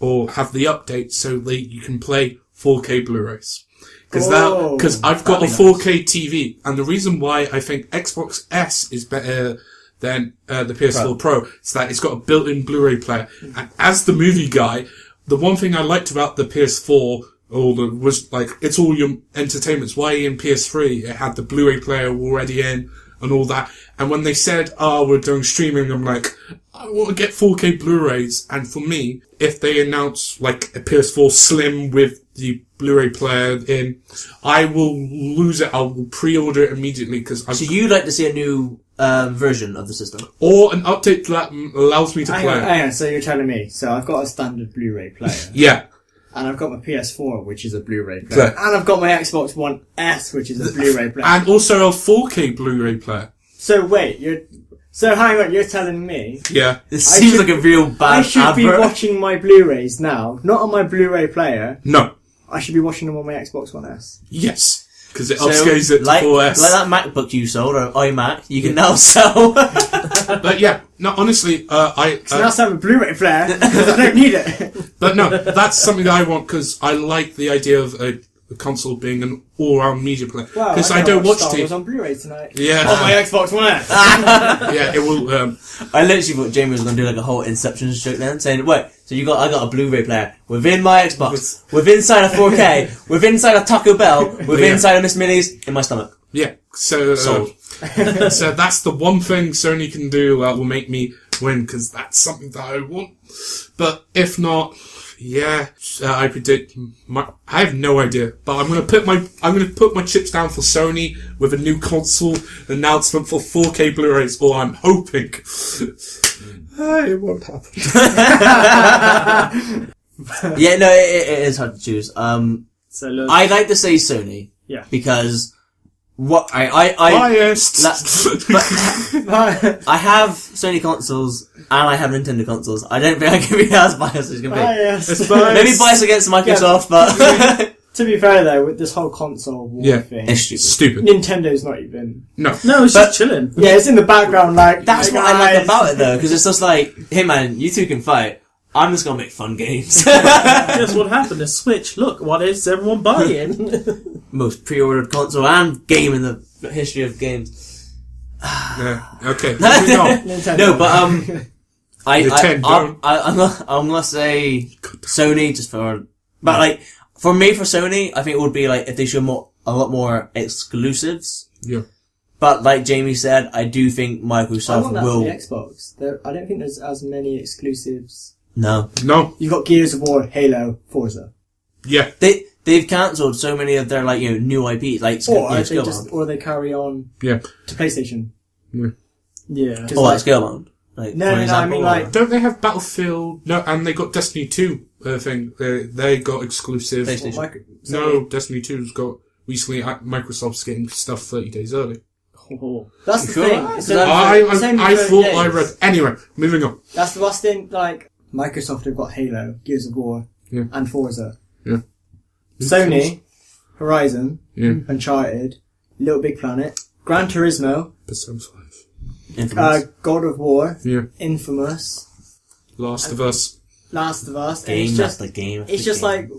or have the update so that you can play 4K Blu-rays. Because I've got a 4K TV, and the reason why I think Xbox S is better than the PS4 Pro is that it's got a built-in Blu-ray player. And as the movie guy, the one thing I liked about the PS4 was like, it's all your entertainments. Why in PS3 it had the Blu-ray player already in and all that. And when they said, we're doing streaming, I'm like, I want to get 4K Blu-rays. And for me, if they announce like a PS4 Slim with the Blu-ray player in, I will lose it. I will pre-order it immediately because So you'd like to see a new version of the system, or an update that allows me to play. Hang on, so you're telling me? So I've got a standard Blu-ray player. Yeah. And I've got my PS4, which is a Blu-ray player. And I've got my Xbox One S, which is a Blu-ray player. And also a 4K Blu-ray player. So wait, hang on, you're telling me Yeah. This seems like a real bad I should be advert. watching my Blu-rays now, not on my Blu-ray player. No. I should be watching them on my Xbox One S. Yes. Because it upscales it to 4S. Like that MacBook you sold, or iMac, you can now sell. But yeah, no, honestly, So now I have a Blu-ray player, because I don't need it. But no, that's something that I want because I like the idea of a console being an all-round media player. Because I don't watch Star TV. Wars on Blu-ray tonight. Yeah. On my Xbox One S. Yeah, it will. I literally thought Jamie was going to do like a whole Inception joke then, saying, wait, so I got a Blu-ray player within my Xbox, with inside a 4K, with inside a Taco Bell, with inside a Miss Minnie's, in my stomach. Yeah. So, Sold. so that's the one thing Sony can do that will make me win because that's something that I want. But if not, yeah, I predict. I have no idea, but I'm gonna put my chips down for Sony with a new console announcement for 4K Blu-rays, or I'm hoping. It won't happen. Yeah, no, it is hard to choose. I'd like to say Sony. Yeah. Because what I Biased. I have Sony consoles and I have Nintendo consoles. I don't think I can be as biased as you can be. It's biased. Maybe biased against Microsoft, but To be fair though, with this whole console war thing, it's stupid. Nintendo's not even... No, it's just chilling. Yeah, it's in the background like... That's hey, what I like guys. about it though, because it's just like, hey man, you two can fight. I'm just gonna make fun games. Guess what happened? The Switch. Look, what is everyone buying? Most pre-ordered console and game in the history of games. Yeah. Okay. Moving on. Nintendo. No, but Nintendo. I'm gonna say Sony just for, but like for Sony, I think it would be like if they show a lot more exclusives. Yeah. But like Jamie said, I do think I Microsoft want that will. for the Xbox. I don't think there's as many exclusives. No, You've got Gears of War, Halo, Forza. Yeah. they've cancelled so many of their like new IPs, like Or they carry on Yeah. to PlayStation. Yeah. like Scalebound. Like, No, for example, I mean like... Don't they have Battlefield? No, and they got Destiny 2 thing. They got exclusive. PlayStation. No, Destiny 2's got recently. Microsoft's getting stuff 30 days early. That's the Sure. thing. It's only I for 30 thought days. I read. Anyway, moving on. That's the last thing, like... Microsoft have got Halo, Gears of War, and Forza. Yeah. Sony, Horizon, Yeah. Uncharted, Little Big Planet, Gran Turismo, Persona 5. Infamous. God of War, Yeah. Infamous, Last of Us. Last of Us. And Game it's just, after game. it's just like,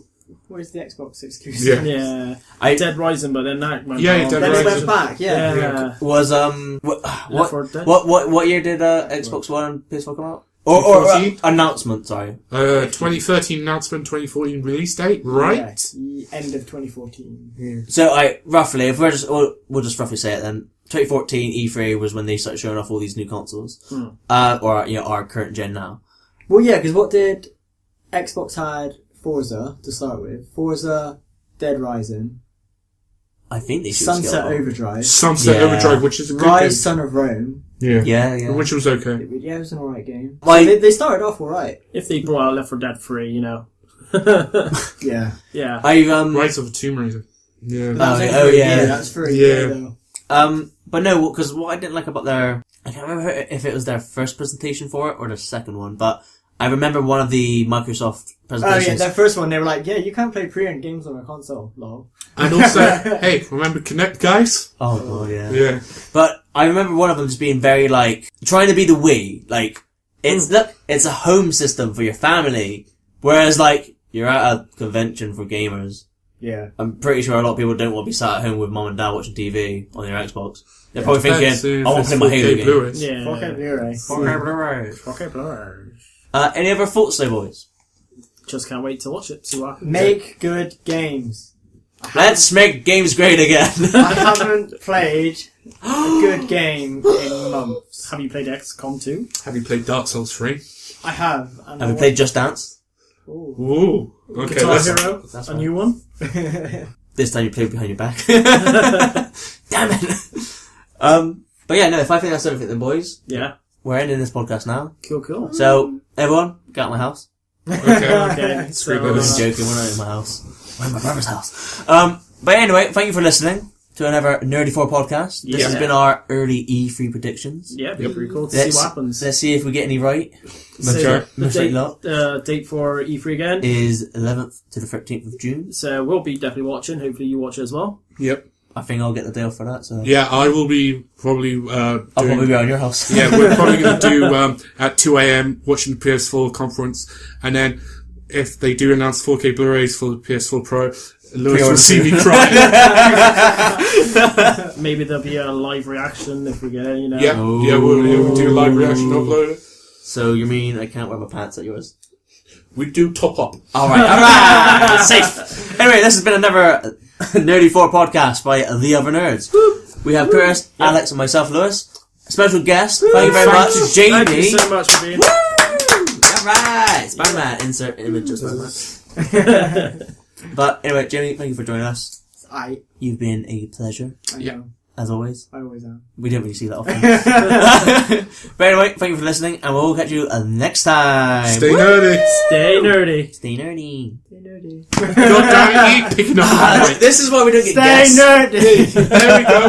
where's the Xbox exclusive? Yeah. Yeah. Dead Rising, but then that went Yeah, wrong. Dead Then it Rising. went back, yeah. Yeah. Was Left 4 Dead. what year did Xbox One and PS4 come out? Or 2014? announcement, sorry. 2013 announcement, 2014 release date, right? Yeah, the end of 2014. So roughly, if we'll just roughly say it then. 2014 E3 was when they started showing off all these new consoles, or our current gen now. Well, yeah, because what did Xbox had? Forza to start with. Forza, Dead Rising, I think they should Sunset Overdrive, Sunset Yeah. Overdrive, which is a good Rise, Son of Rome. game. Yeah. Which was okay. Yeah, it was an alright game. Why- So they started off alright. If they brought out Left 4 Dead 3, you know. Yeah. Yeah. Rise of the Tomb Raider. Yeah. That's free. Yeah. But no, because what I didn't like about I can't remember if it was their first presentation for it or their second one, but I remember one of the Microsoft Oh presentations. yeah, their first one, they were like, yeah, you can't play pre-owned games on a console, lol. And also, hey, remember Kinect, guys? Oh god, yeah. Yeah. But I remember one of them just being very trying to be the Wii. It's a home system for your family, whereas you're at a convention for gamers. Yeah. I'm pretty sure a lot of people don't want to be sat at home with mom and dad watching TV on their Xbox. They're probably thinking, I want to play my Halo game. Blu-rays. Yeah. 4K Blu-ray. 4K Blu-rays. Okay, Blur. Any other thoughts though, boys? Just can't wait to watch it. See what happens. Make good games. Let's make games great again. I haven't played a good game in months. Have you played XCOM 2? Have you played Dark Souls 3? I have. And Have you played Just Dance? Ooh. Okay, Guitar that's... Hero? That's A right. new one? This time you played behind your back. Damn it. But yeah, no, if I think that's everything then, boys, Yeah. we're ending this podcast now. Cool. So, everyone, get out of my house. Okay. Okay. Three I'm brothers. joking, we're not in my house. We're in my brother's house. But anyway, thank you for listening to another Nerdy4 podcast. This has Yeah. been our early E3 predictions. Yeah, it'd be pretty cool to Let's- see what happens. Let's see if we get any right. So Majority lot the date for E3 again. is 11th to the 13th of June. So we'll be definitely watching. Hopefully you watch it as well. Yep. I think I'll get the day off for that, so. Yeah, I will be probably I'll probably be around your house. Yeah, we're probably going to do at 2 a.m. watching the PS4 conference, and then if they do announce 4K Blu-rays for the PS4 Pro, Lewis will see me crying. Maybe there'll be a live reaction if we get it, you know. Yeah, we'll do a live reaction upload it. So you mean I can't wear my pants at yours? We do top up. Alright, safe. Anyway, this has been another Nerdy4 podcast by The Other Nerds. We have Chris, Alex, and myself, Lewis. Special guest, thank you very much, Jamie. Thank you so much for being here. Alright, SpiderMan, insert image of SpiderMan. But anyway, Jamie, thank you for joining us. You've been a pleasure, Yeah. as always. I always am. We don't really see that often. But anyway, thank you for listening, and we'll catch you next time. Stay nerdy. Stay nerdy. Stay nerdy. Stay nerdy. God damn it, you keep picking up on my This is why we don't get Stay guests. nerdy. There we go.